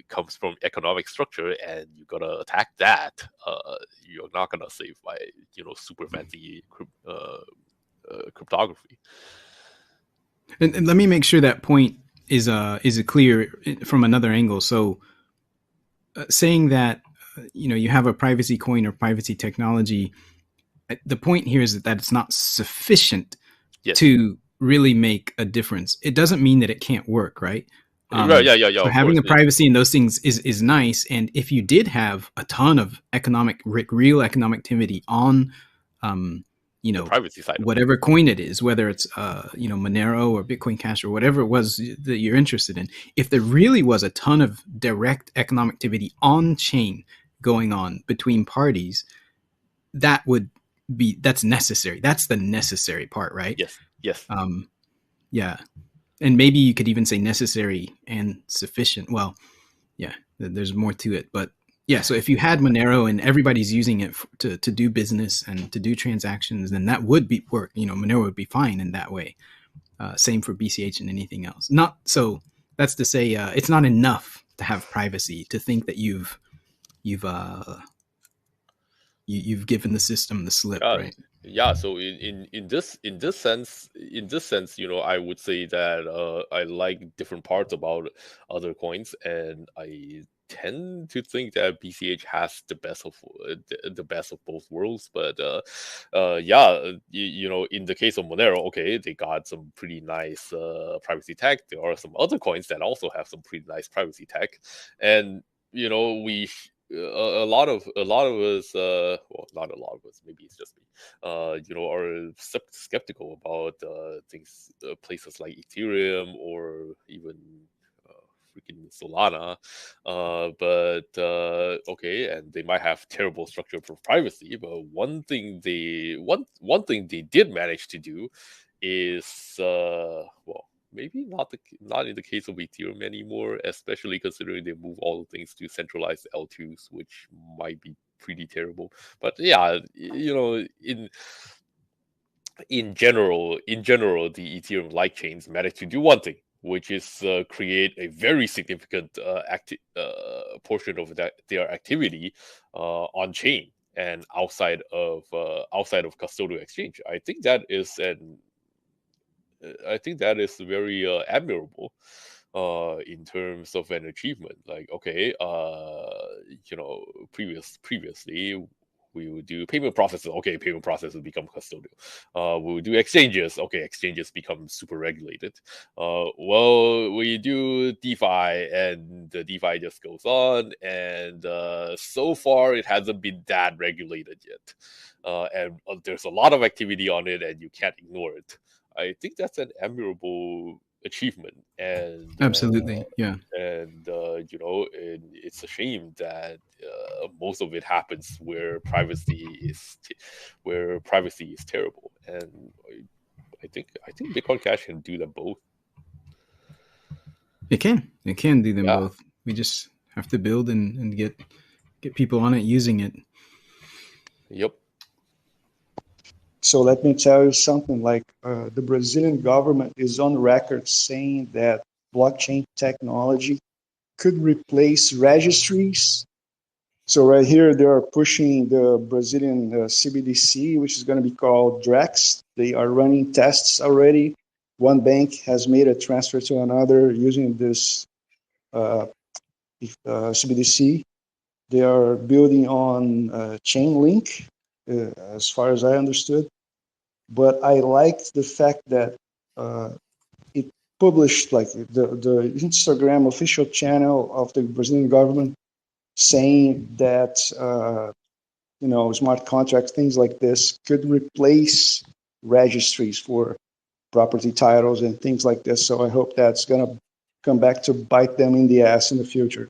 comes from economic structure, and you gotta attack that. You're not gonna save by super fancy cryptography. And let me make sure that point is clear from another angle. So saying that you have a privacy coin or privacy technology, the point here is that it's not sufficient to really make a difference. It doesn't mean that it can't work, right? Yeah. So having a privacy in those things is nice. And if you did have a ton of real economic activity on the privacy side, whatever coin it is, whether it's Monero or Bitcoin Cash or whatever it was that you're interested in, if there really was a ton of direct economic activity on chain going on between parties, that's necessary. That's the necessary part, right? Yes. Yeah. And maybe you could even say necessary and sufficient. Well, yeah, there's more to it. But yeah, so if you had Monero and everybody's using it to do business and to do transactions, then that would be work. Monero would be fine in that way. Same for BCH and anything else. Not so. That's to say, it's not enough to have privacy to think that you've given the system the slip, right? Yeah, so in this sense, I would say that I like different parts about other coins, and I tend to think that BCH has the best of the best of both worlds. But yeah, in the case of Monero, okay, they got some pretty nice privacy tech. There are some other coins that also have some pretty nice privacy tech, and we a lot of us, well, not a lot of us, maybe it's just me, are skeptical about things, places like Ethereum or even freaking Solana. But okay, and they might have terrible structure for privacy, but one thing they did manage to do is well, maybe not in the case of Ethereum anymore, especially considering they move all the things to centralized L2s, which might be pretty terrible. But yeah, in general, the Ethereum light chains managed to do one thing, which is create a very significant portion of their activity on chain and outside of custodial exchange. I think that is very admirable in terms of an achievement. Like, okay, previously we would do payment processes. Okay, payment processes become custodial. We would do exchanges. Okay, exchanges become super regulated. Well, we do DeFi, and the DeFi just goes on, and so far it hasn't been that regulated yet. And there's a lot of activity on it, and you can't ignore it. I think that's an admirable achievement, and Absolutely, yeah. it's a shame that most of it happens where privacy is terrible, and I think Bitcoin Cash can do them both. It can do them Yeah. both. We just have to build and get people on it using it. Yep. So let me tell you something, like the Brazilian government is on record saying that blockchain technology could replace registries. So right here, they are pushing the Brazilian CBDC, which is going to be called Drex. They are running tests already. One bank has made a transfer to another using this CBDC. They are building on Chainlink, as far as I understood. But I liked the fact that it published like the Instagram official channel of the Brazilian government saying that smart contracts, things like this, could replace registries for property titles and things like this. So I hope that's going to come back to bite them in the ass in the future.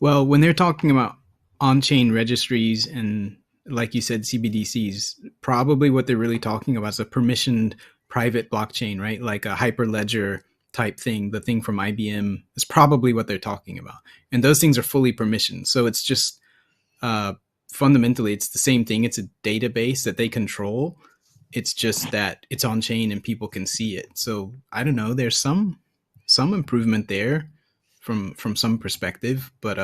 Well, when they're talking about on-chain registries and, like you said, CBDCs, probably what they're really talking about is a permissioned private blockchain, right? Like a Hyperledger type thing, the thing from IBM is probably what they're talking about. And those things are fully permissioned. So it's just fundamentally, it's the same thing. It's a database that they control. It's just that it's on chain and people can see it. So I don't know. There's some improvement there from some perspective, but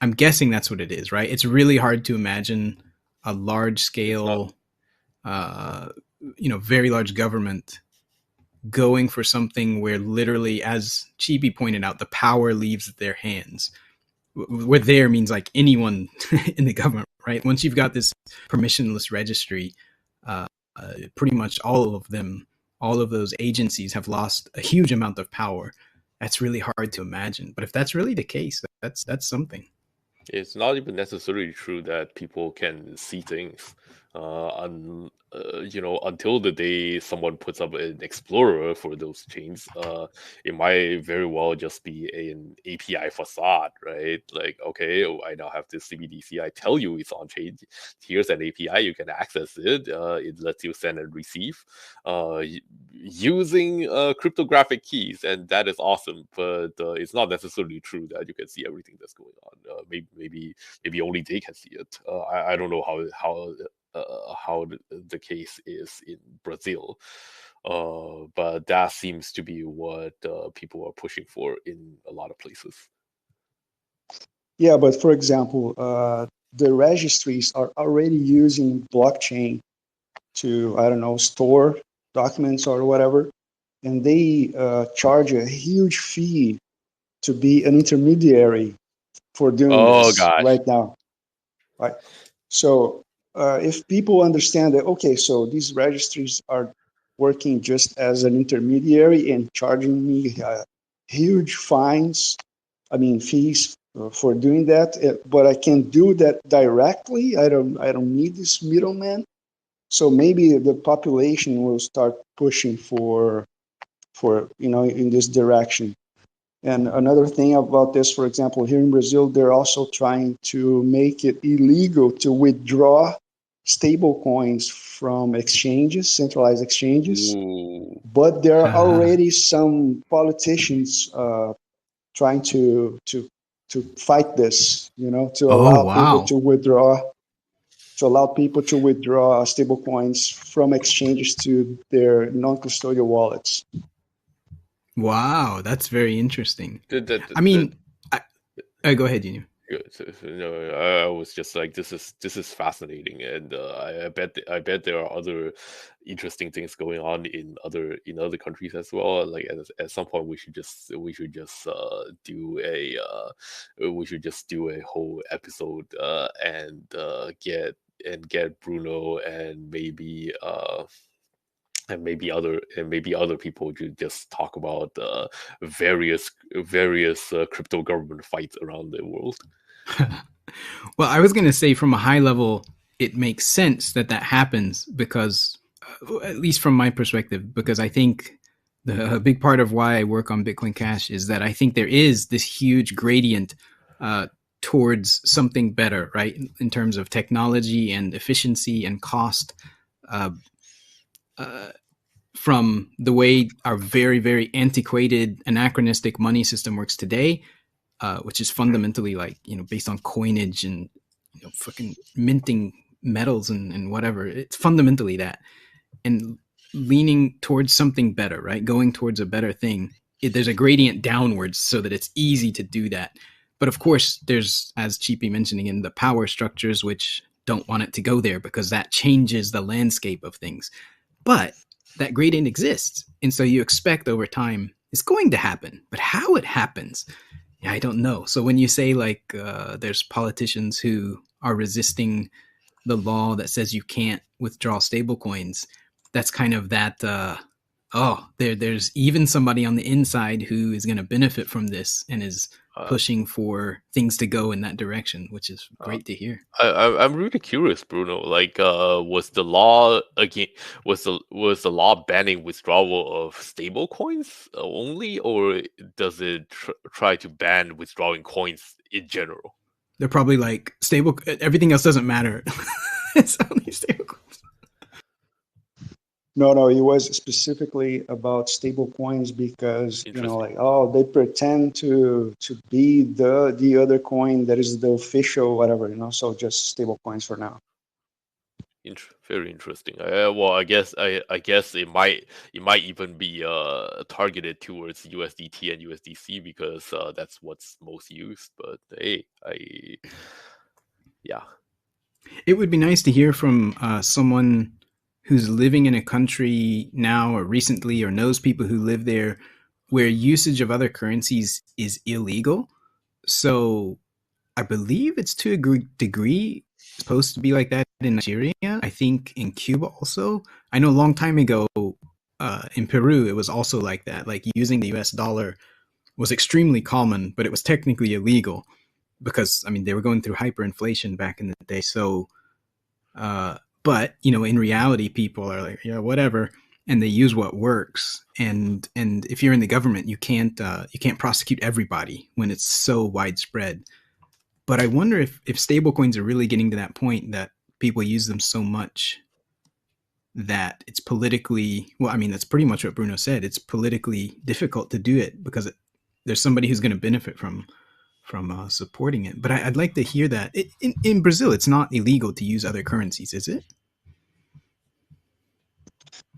I'm guessing that's what it is, right? It's really hard to imagine a large scale, very large government going for something where literally, as Chibi pointed out, the power leaves their hands. Where there means like anyone in the government, right? Once you've got this permissionless registry, pretty much all of those agencies have lost a huge amount of power. That's really hard to imagine. But if that's really the case, that's something. It's not even necessarily true that people can see things. Until the day someone puts up an explorer for those chains, it might very well just be an API facade, right? Like, okay, I now have this CBDC. I tell you it's on chain. Here's an API. You can access it. It lets you send and receive using cryptographic keys, and that is awesome. But it's not necessarily true that you can see everything that's going on. Maybe only they can see it. I don't know how the case is in Brazil. But that seems to be what people are pushing for in a lot of places. Yeah, but for example, the registries are already using blockchain to, I don't know, store documents or whatever, and they charge a huge fee to be an intermediary for doing this gosh. right now. Right. So if people understand that, okay, so these registries are working just as an intermediary and charging me huge fees for doing that, but I can do that directly. I don't need this middleman. So maybe the population will start pushing for in this direction. And another thing about this, for example, here in Brazil, they're also trying to make it illegal to withdraw stable coins from exchanges, centralized exchanges. Ooh. But there are already some politicians trying to fight this, to allow people to withdraw stable coins from exchanges to their non-custodial wallets. Wow, that's very interesting. Go ahead, Junior. I was just like, this is fascinating, and I bet there are other interesting things going on in other countries as well. Like at some point, we should just do a whole episode and get Bruno and maybe other people to just talk about various crypto government fights around the world. Well, I was going to say, from a high level, it makes sense that happens because, at least from my perspective, because I think a big part of why I work on Bitcoin Cash is that I think there is this huge gradient towards something better, right? In terms of technology and efficiency and cost. From the way our very, very antiquated, anachronistic money system works today, which is fundamentally based on coinage and fucking minting metals and whatever. It's fundamentally that, and leaning towards something better, right? Going towards a better thing. There's a gradient downwards so that it's easy to do that. But of course, there's, as Cheapy mentioning, in the power structures which don't want it to go there because that changes the landscape of things. But that gradient exists. And so you expect over time it's going to happen. But how it happens, I don't know. So when you say there's politicians who are resisting the law that says you can't withdraw stablecoins, that's kind of that, there's even somebody on the inside who is going to benefit from this and is pushing for things to go in that direction, which is great to hear. I'm really curious, Bruno. Was the law banning withdrawal of stable coins only, or does it try to ban withdrawing coins in general? They're probably stable. Everything else doesn't matter. It's only stable coins. No, it was specifically about stable coins because they pretend to be the other coin that is the official whatever, so just stable coins for now. Very interesting. Well, I guess it might even be targeted towards USDT and USDC because that's what's most used. But hey, it would be nice to hear from someone who's living in a country now or recently or knows people who live there where usage of other currencies is illegal. So I believe it's to a degree supposed to be like that in Nigeria. I think in Cuba also. I know a long time ago in Peru, it was also like that. Using the US dollar was extremely common, but it was technically illegal because, they were going through hyperinflation back in the day. So, But, in reality, people are like, yeah, whatever. And they use what works. And if you're in the government, you can't prosecute everybody when it's so widespread. But I wonder if stablecoins are really getting to that point that people use them so much that it's politically, well, I mean, that's pretty much what Bruno said. It's politically difficult to do it because there's somebody who's going to benefit from supporting it. But I'd like to hear that. In Brazil, it's not illegal to use other currencies, is it?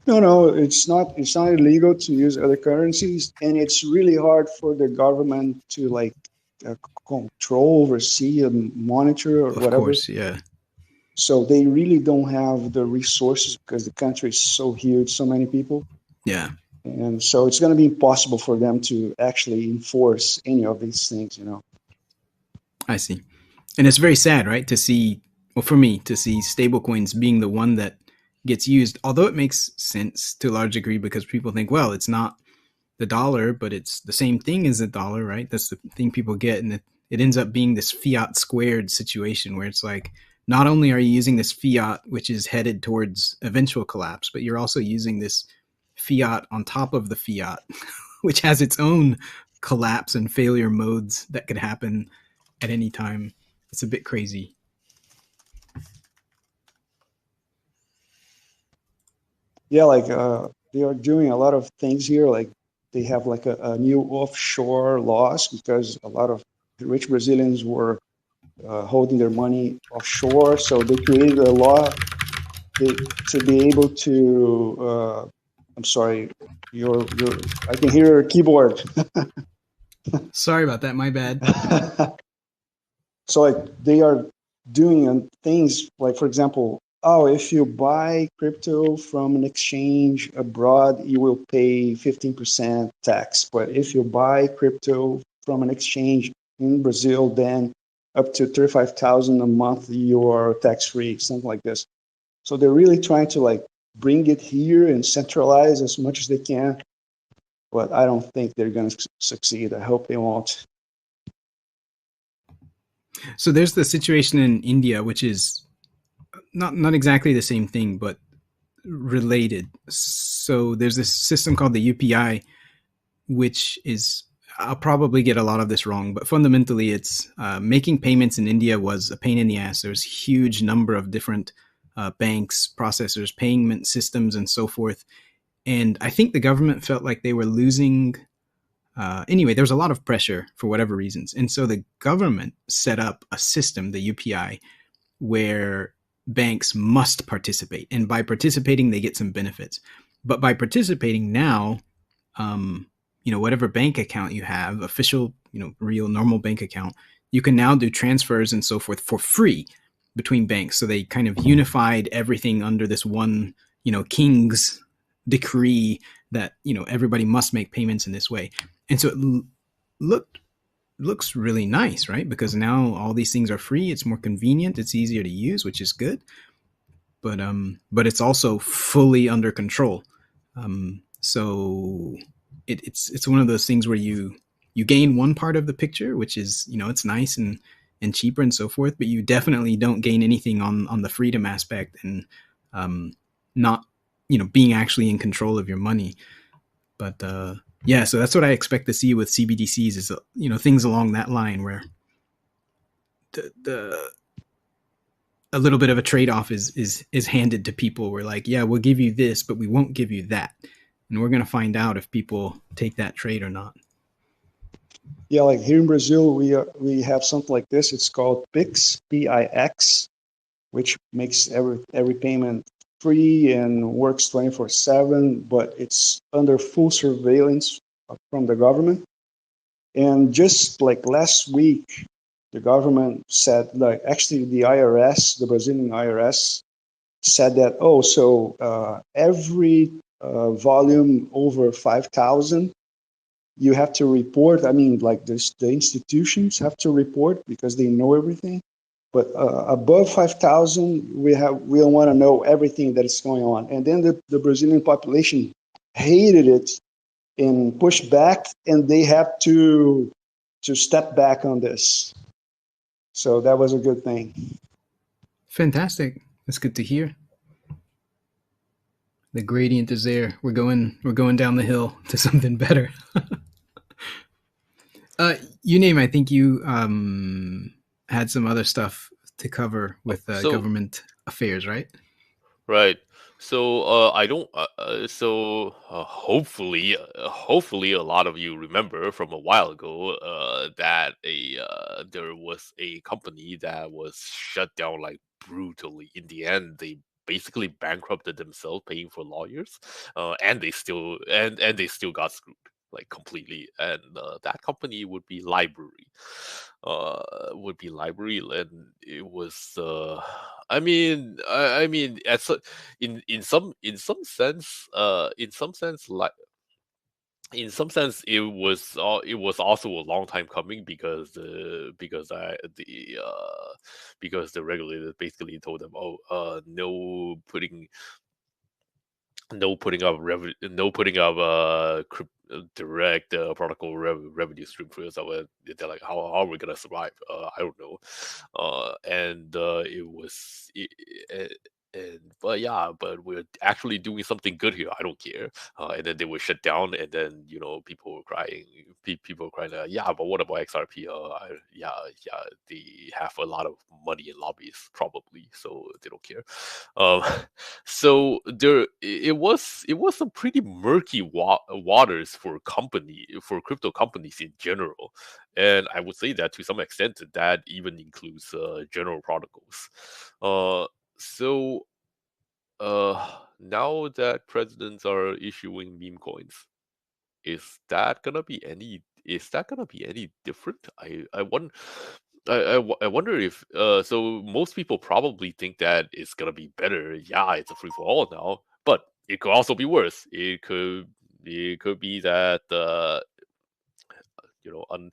No, it's not. It's not illegal to use other currencies, and it's really hard for the government to like control, oversee, and monitor or whatever. Of course, yeah. So they really don't have the resources because the country is so huge, so many people. Yeah. And so it's going to be impossible for them to actually enforce any of these things, I see. And it's very sad, right, to see, well, for me, to see stablecoins being the one that gets used, although it makes sense to a large degree because people think, well, it's not the dollar, but it's the same thing as the dollar, right? That's the thing people get. And it ends up being this fiat squared situation where it's like, not only are you using this fiat, which is headed towards eventual collapse, but you're also using this fiat on top of the fiat, which has its own collapse and failure modes that could happen at any time. It's a bit crazy. Yeah, like they are doing a lot of things here. Like they have like a new offshore laws because a lot of rich Brazilians were holding their money offshore. So they created a law to be able to. I'm sorry, I can hear your keyboard. Sorry about that. My bad. So like they are doing things like, for example, if you buy crypto from an exchange abroad, you will pay 15% tax. But if you buy crypto from an exchange in Brazil, then up to 35,000 a month, you are tax-free, something like this. So they're really trying to like bring it here and centralize as much as they can. But I don't think they're going to succeed. I hope they won't. So there's the situation in India, which is not exactly the same thing, but related. So there's this system called the UPI, which is, I'll probably get a lot of this wrong, but fundamentally it's making payments in India was a pain in the ass. There's a huge number of different banks, processors, payment systems, and so forth. And I think the government felt like they were losing. Anyway, there was a lot of pressure for whatever reasons. And so the government set up a system, the UPI, where banks must participate. And by participating, they get some benefits. But by participating now, whatever bank account you have, official, real normal bank account, you can now do transfers and so forth for free between banks. So they kind of unified everything under this one, king's decree that, everybody must make payments in this way. And so it looks really nice, right? Because now all these things are free. It's more convenient. It's easier to use, which is good. But it's also fully under control. So it's one of those things where you gain one part of the picture, which is, it's nice and cheaper and so forth, but you definitely don't gain anything on the freedom aspect and not, being actually in control of your money. But yeah, so that's what I expect to see with CBDCs is, things along that line where a little bit of a trade-off is handed to people. We're like, yeah, we'll give you this, but we won't give you that. And we're going to find out if people take that trade or not. Yeah, like here in Brazil, we have something like this. It's called Pix, P-I-X, which makes every payment free and works 24/7, but it's under full surveillance from the government. And just like last week, the government said, like actually the IRS, the Brazilian IRS, said that, every volume over 5,000, you have to report. I mean, like the institutions have to report because they know everything. But above 5,000, we don't want to know everything that is going on. And then the Brazilian population hated it and pushed back, and they had to step back on this. So that was a good thing. Fantastic. That's good to hear. The gradient is there. We're going down the hill to something better. Uname, I think you had some other stuff to cover with So government affairs, right? right. So I don't. Hopefully, a lot of you remember from a while ago that there was a company that was shut down like brutally. In the end, they basically bankrupted themselves, paying for lawyers, and they still got screwed like completely. And that company would be Library. And it was. I mean, in some sense, it was also a long time coming because the regulator basically told them, oh, no putting up direct protocol revenue stream for yourself. They're like, how are we gonna survive? I don't know. And it was but yeah, but we're actually doing something good here. I don't care. And then they were shut down, and then people were crying. People were crying. Yeah, but what about XRP? Yeah, they have a lot of money in lobbies, probably, so they don't care. Um, so it was some pretty murky waters for crypto companies in general, and I would say that to some extent that even includes general protocols. So now that presidents are issuing meme coins, is that gonna be any different? I wonder if so most people probably think that it's gonna be better. Yeah, it's a free for all now, but it could also be worse. It could be that you know un,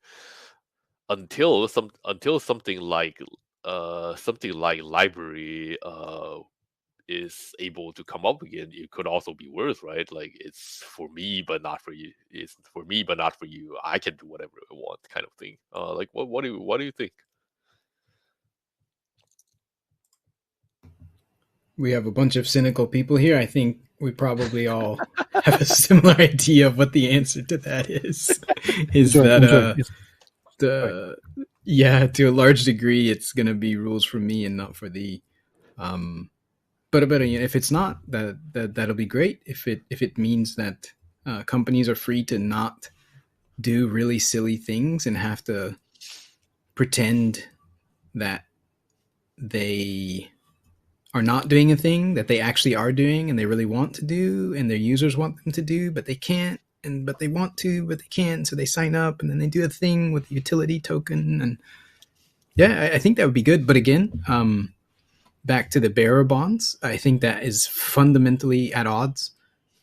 until something like Library is able to come up again, it could also be worse, right? Like, it's for me but not for you. It's for me but not for you. I can do whatever I want, kind of thing. Like, what do you think? We have a bunch of cynical people here. I think we probably all have a similar idea of what the answer to that is. Yeah, to a large degree, it's going to be rules for me and not for thee. But if it's not, that'll be great. If it means that companies are free to not do really silly things and have to pretend that they are not doing a thing that they actually are doing and they really want to do and their users want them to do, but they can't, but they want to, but they can't, so they sign up and then they do a thing with the utility token. And yeah, I think that would be good. But again, back to the bearer bonds, I think that is fundamentally at odds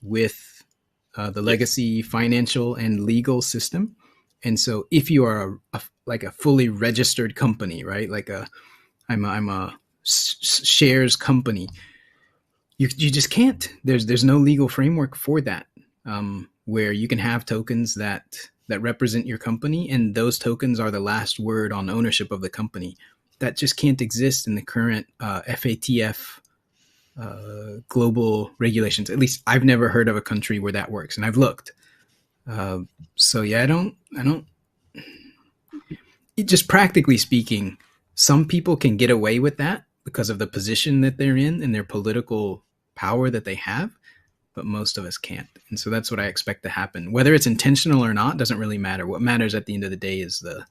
with the legacy financial and legal system. And so if you are like a fully registered company, right? Like I'm a shares company, you just can't. There's no legal framework for that, where you can have tokens that represent your company, and those tokens are the last word on ownership of the company. That just can't exist in the current FATF global regulations. At least I've never heard of a country where that works, and I've looked. So yeah, I don't. Just practically speaking, some people can get away with that because of the position that they're in and their political power that they have, but most of us can't. And so that's what I expect to happen. Whether it's intentional or not doesn't really matter. What matters at the end of the day is the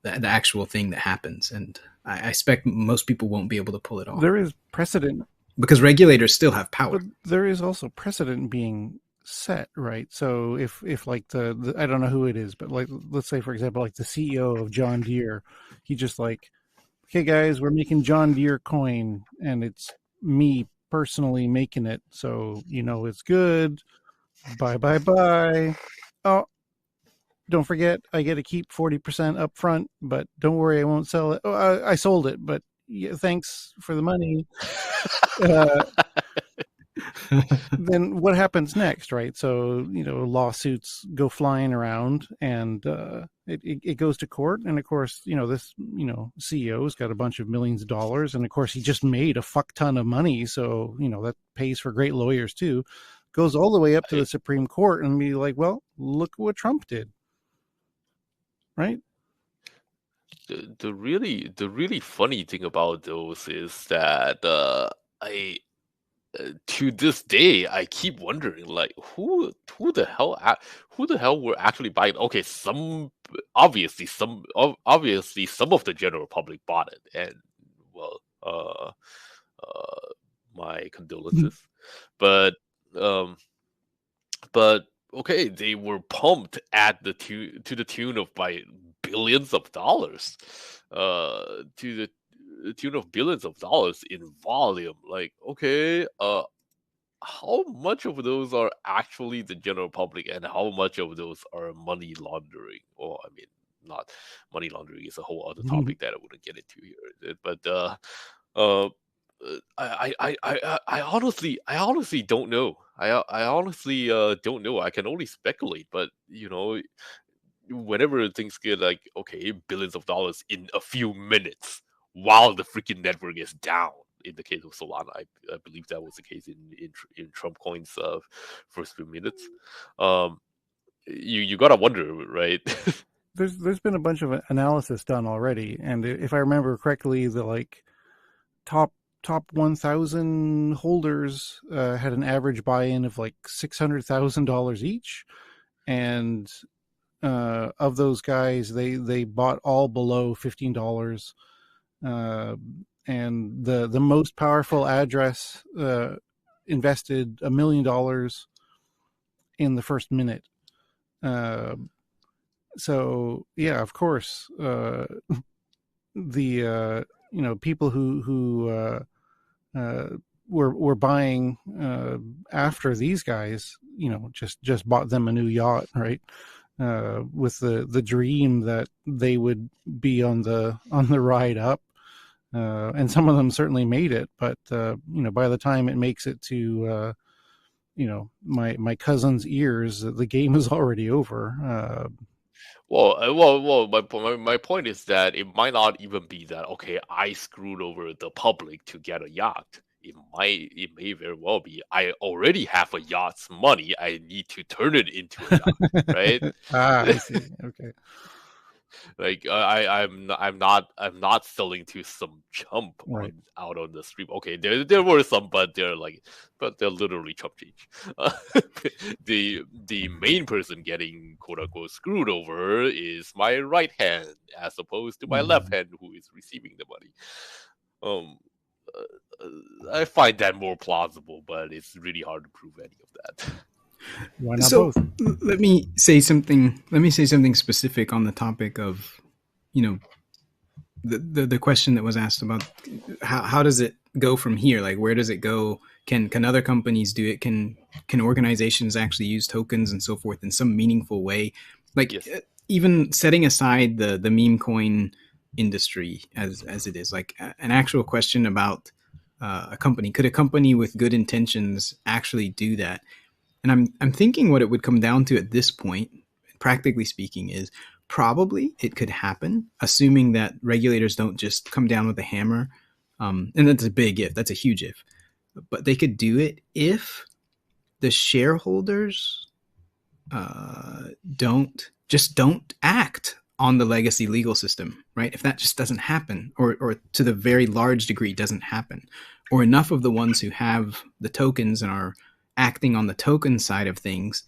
actual thing that happens. And I expect most people won't be able to pull it off. There is precedent. Because regulators still have power. But there is also precedent being set, right? So if like the I don't know who it is, but like, let's say, for example, like the CEO of John Deere, he just like, okay guys, we're making John Deere coin and it's me personally making it, so it's good. Bye. Oh, don't forget, I get to keep 40% up front, but don't worry, I won't sell it. Oh, I sold it, but yeah, thanks for the money. then what happens next, right? So, lawsuits go flying around, and it goes to court. And of course, this, CEO's got a bunch of millions of dollars. And of course, he just made a fuck ton of money. So, that pays for great lawyers too. Goes all the way up to the Supreme Court and be like, well, look what Trump did. Right? The really funny thing about those is that I to this day I keep wondering, like, who the hell were actually buying. Okay, obviously some of the general public bought it, and well, my condolences, but okay, they were pumped to the tune of by billions of dollars, to the tune of billions of dollars in volume. Like, okay, how much of those are actually the general public, and how much of those are money laundering? Well, I mean, not money laundering is a whole other topic that I wouldn't get into here. But I honestly don't know. I honestly don't know. I can only speculate. But whenever things get like, okay, billions of dollars in a few minutes while the freaking network is down. In the case of Solana, I believe that was the case in Trump Coin's first few minutes. You gotta wonder, right? There's been a bunch of analysis done already, and if I remember correctly, the top 1,000 holders had an average buy-in of like $600,000 each, and of those guys, they bought all below $15. And the most powerful address invested $1 million in the first minute. So yeah, of course, the people who were buying after these guys, just bought them a new yacht, right? With the dream that they would be on the ride up. And some of them certainly made it, but by the time it makes it to my cousin's ears, the game is already over. Well. My point is that it might not even be that, okay, I screwed over the public to get a yacht. It may very well be I already have a yacht's money. I need to turn it into a yacht, right? I see. Okay. Like I'm not selling to some chump Right. out on the street. Okay, there were some, but they're literally chump change. The main person getting quote unquote screwed over is my right hand, as opposed to my left hand, who is receiving the money. I find that more plausible, but it's really hard to prove any of that. Why not So both? let me say something specific on the topic of, the question that was asked about how does it go from here? Like, where does it go? Can other companies do it? Can organizations actually use tokens and so forth in some meaningful way? Like, Yes. Even setting aside the meme coin industry as it is, like an actual question about a company. Could a company with good intentions actually do that? And I'm thinking what it would come down to at this point, practically speaking, is probably it could happen, assuming that regulators don't just come down with a hammer. And that's a big if. That's a huge if. But they could do it if the shareholders don't act on the legacy legal system, right? If that just doesn't happen, or to the very large degree doesn't happen, or enough of the ones who have the tokens and are acting on the token side of things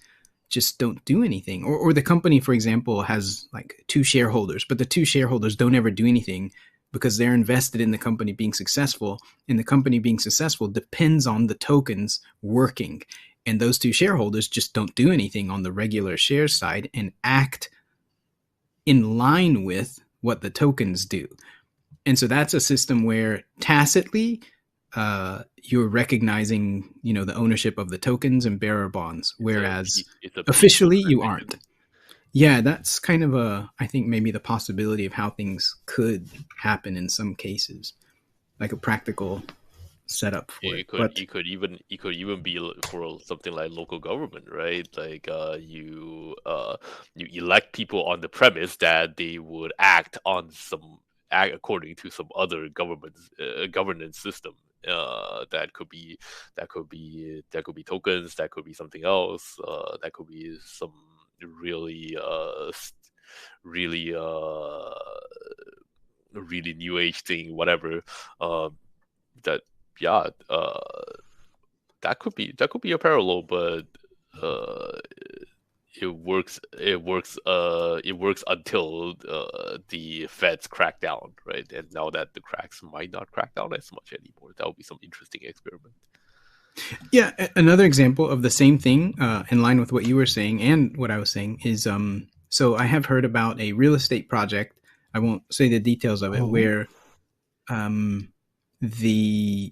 just don't do anything, or the company, for example, has like 2 shareholders, but the 2 shareholders don't ever do anything because they're invested in the company being successful, and the company being successful depends on the tokens working, and those 2 shareholders just don't do anything on the regular share side and act in line with what the tokens do. And so that's a system where tacitly you're recognizing, the ownership of the tokens and bearer bonds, whereas It's a officially peaceful you transition. aren't. Yeah, that's kind of I think maybe the possibility of how things could happen in some cases, like a practical setup for it. It could But it could even be for something like local government, right? Like you elect people on the premise that they would act according to some other governance system. That could be that could be tokens, that could be something else, that could be some really really really new age thing, whatever. That yeah, that could be a parallel, but uh, it works until the feds crack down, right? And now that the cracks might not crack down as much anymore, that would be some interesting experiment. yeah, another example of the same thing, in line with what you were saying and what I was saying, is so I have heard about a real estate project. I won't say the details of it, Oh. where the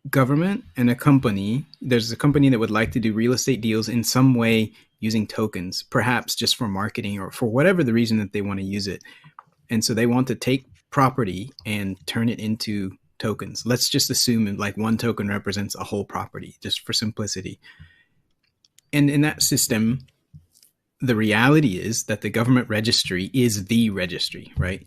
government and there's a company that would like to do real estate deals in some way using tokens, perhaps just for marketing or for whatever the reason that they want to use it. And so they want to take property and turn it into tokens. Let's just assume like one token represents a whole property, just for simplicity. And in that system, the reality is that the government registry is the registry, right?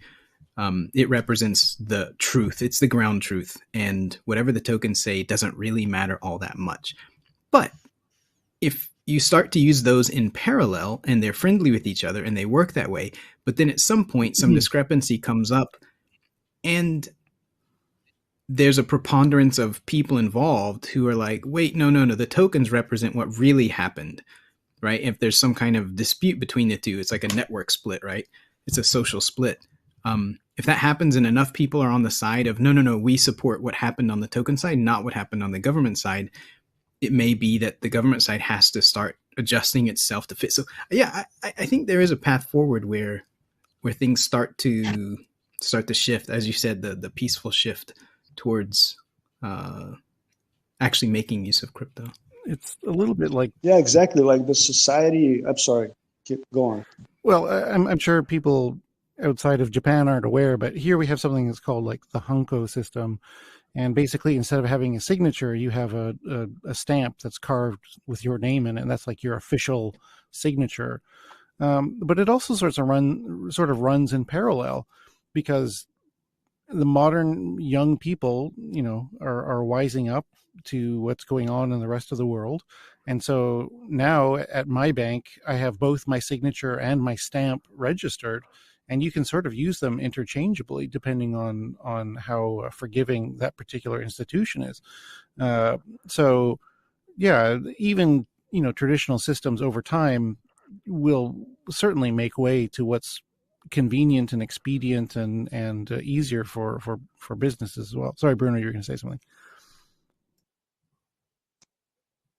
It represents the truth. It's the ground truth. And whatever the tokens say doesn't really matter all that much. But if you start to use those in parallel and they're friendly with each other and they work that way, but then at some point some discrepancy comes up and there's a preponderance of people involved who are like, wait, no, the tokens represent what really happened, right? If there's some kind of dispute between the two, it's like a network split, right? It's a social split. If that happens and enough people are on the side of, no, we support what happened on the token side, not what happened on the government side, it may be that the government side has to start adjusting itself to fit. So yeah, I think there is a path forward where things start to shift, as you said, the peaceful shift towards actually making use of crypto. It's a little bit like, Yeah, exactly. Like the society. I'm sorry. Keep going. well, I'm sure people outside of Japan aren't aware, but here we have something that's called like the Hanko system. And basically, instead of having a signature, you have a stamp that's carved with your name in it, and that's like your official signature. But it also sort of runs in parallel, because the modern young people, are wising up to what's going on in the rest of the world. And so now at my bank, I have both my signature and my stamp registered, and you can sort of use them interchangeably depending on how forgiving that particular institution is. So yeah, even, traditional systems over time will certainly make way to what's convenient and expedient and easier for businesses as well. Sorry, Bruno, you were going to say something.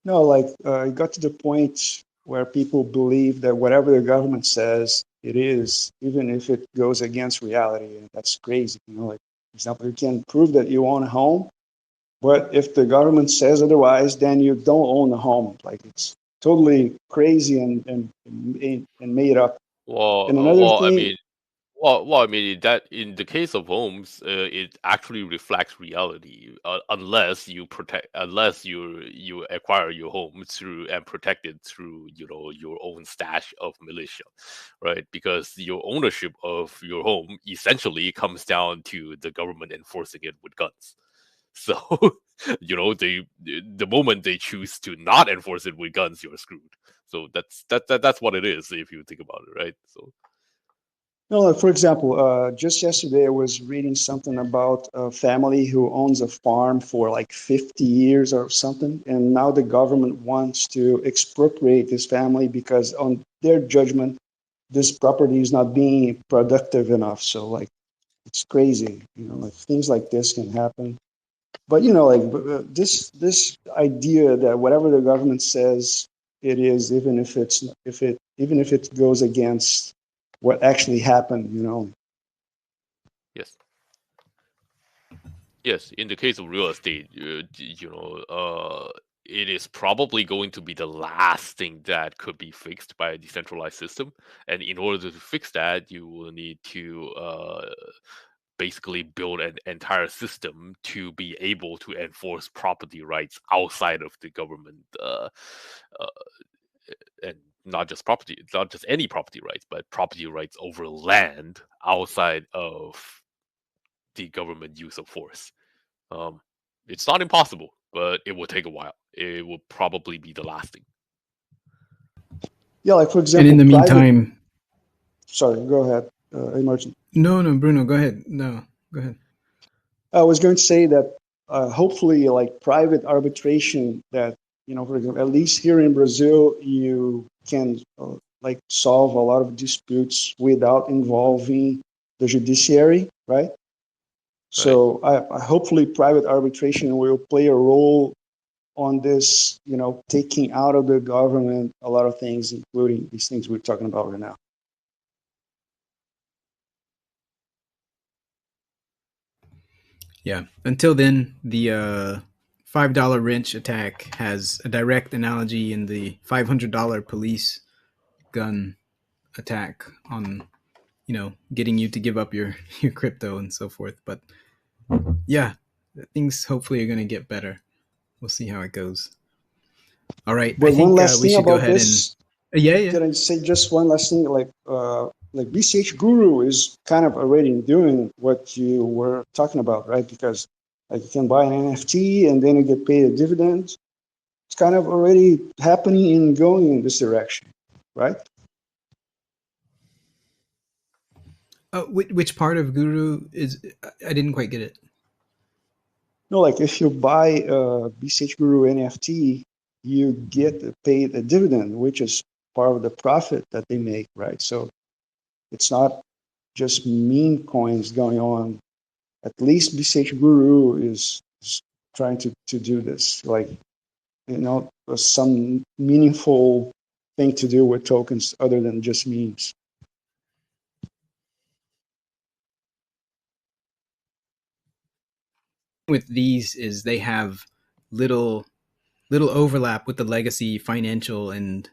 No, like it got to the point where people believe that whatever the government says, it is, even if it goes against reality. And that's crazy. Like, for example, you can prove that you own a home, but if the government says otherwise, then you don't own a home. Like, it's totally crazy and made up. Well, And another I thing, mean, that in the case of homes, it actually reflects reality, unless you acquire your home through and protect it through your own stash of militia, right? Because your ownership of your home essentially comes down to the government enforcing it with guns. So the moment they choose to not enforce it with guns, you're screwed. So that's what it is if you think about it, right? So. no, like, for example, just yesterday I was reading something about a family who owns a farm for like 50 years or something, and now the government wants to expropriate this family because, on their judgment, this property is not being productive enough. So, like, it's crazy, like things like this can happen. But like this idea that whatever the government says, it is, even if it goes against what actually happened. Yes. Yes, in the case of real estate, it is probably going to be the last thing that could be fixed by a decentralized system. And in order to fix that, you will need to basically build an entire system to be able to enforce property rights outside of the government, and not just any property rights, but property rights over land outside of the government use of force. It's not impossible, but it will take a while. It will probably be the last thing. Yeah, like for example, And in the meantime, sorry, go ahead, Emergent. no, Bruno, go ahead. No, go ahead. I was going to say that hopefully, like private arbitration, that for example, at least here in Brazil, you can like solve a lot of disputes without involving the judiciary, right? So I hopefully private arbitration will play a role on this, taking out of the government a lot of things, including these things we're talking about right now. Yeah. Until then, the $5 wrench attack has a direct analogy in the $500 police gun attack on, getting you to give up your crypto and so forth. But yeah, things hopefully are going to get better. We'll see how it goes. All right. But I think one last we thing should go about ahead this. Yeah. Can I say just one last thing? Like BCH Guru is kind of already doing what you were talking about, right? Because like you can buy an NFT and then you get paid a dividend. It's kind of already happening and going in this direction, right? Which part of Guru is? I didn't quite get it. No, like if you buy a BCH Guru NFT, you get paid a dividend, which is part of the profit that they make, right? So it's not just meme coins going on. At least BCH Guru is trying to do this, like, some meaningful thing to do with tokens other than just memes. With these is they have little overlap with the legacy financial and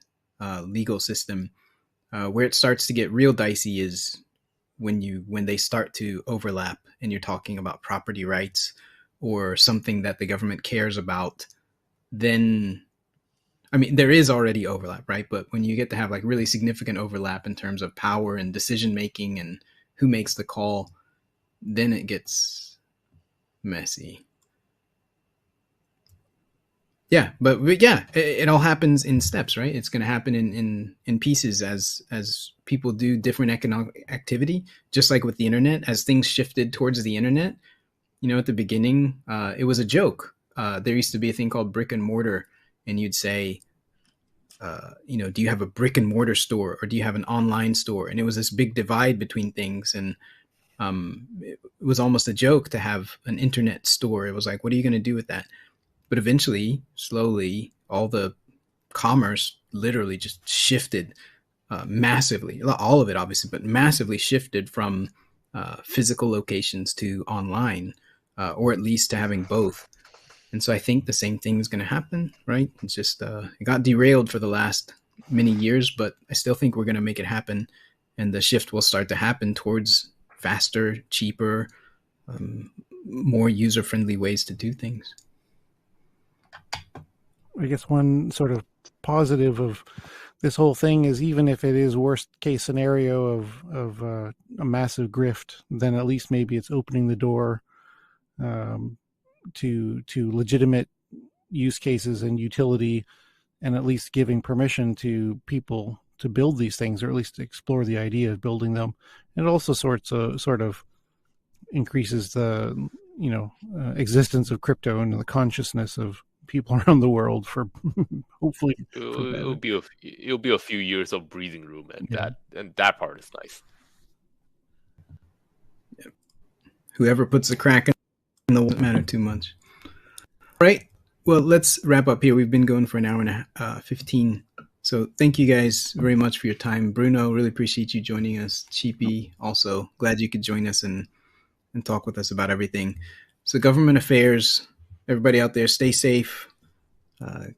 legal system. Where it starts to get real dicey is when they start to overlap and you're talking about property rights or something that the government cares about. Then, I mean, there is already overlap, right? But when you get to have like really significant overlap in terms of power and decision making and who makes the call, then it gets messy. Yeah, but yeah, it all happens in steps, right? It's going to happen in pieces as people do different economic activity, just like with the internet. As things shifted towards the internet, at the beginning, it was a joke. There used to be a thing called brick and mortar, and you'd say, do you have a brick and mortar store or do you have an online store? And it was this big divide between things, and it was almost a joke to have an internet store. It was like, what are you going to do with that? But eventually, slowly, all the commerce literally just shifted massively. All of it, obviously, but massively shifted from physical locations to online, or at least to having both. And so I think the same thing is going to happen, right? It's just it got derailed for the last many years, but I still think we're going to make it happen. And the shift will start to happen towards faster, cheaper, more user-friendly ways to do things. I guess one sort of positive of this whole thing is, even if it is worst case scenario of a massive grift, then at least maybe it's opening the door to legitimate use cases and utility, and at least giving permission to people to build these things, or at least to explore the idea of building them. And it also sort of increases the existence of crypto and the consciousness of people around the world for hopefully it'll be a few years of breathing room, and that part is nice. Yeah. Whoever puts the crack in the won't matter too much. All right. Well, let's wrap up here. We've been going for an hour and 15. So thank you guys very much for your time. Bruno, really appreciate you joining us. Cheapy, also glad you could join us and talk with us about everything. So government affairs, everybody out there, stay safe.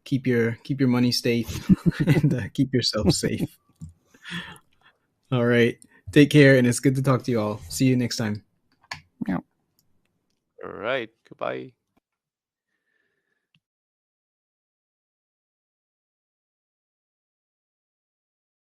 Keep your money safe and keep yourself safe. All right. Take care, and it's good to talk to you all. See you next time. Meow. All right. Goodbye.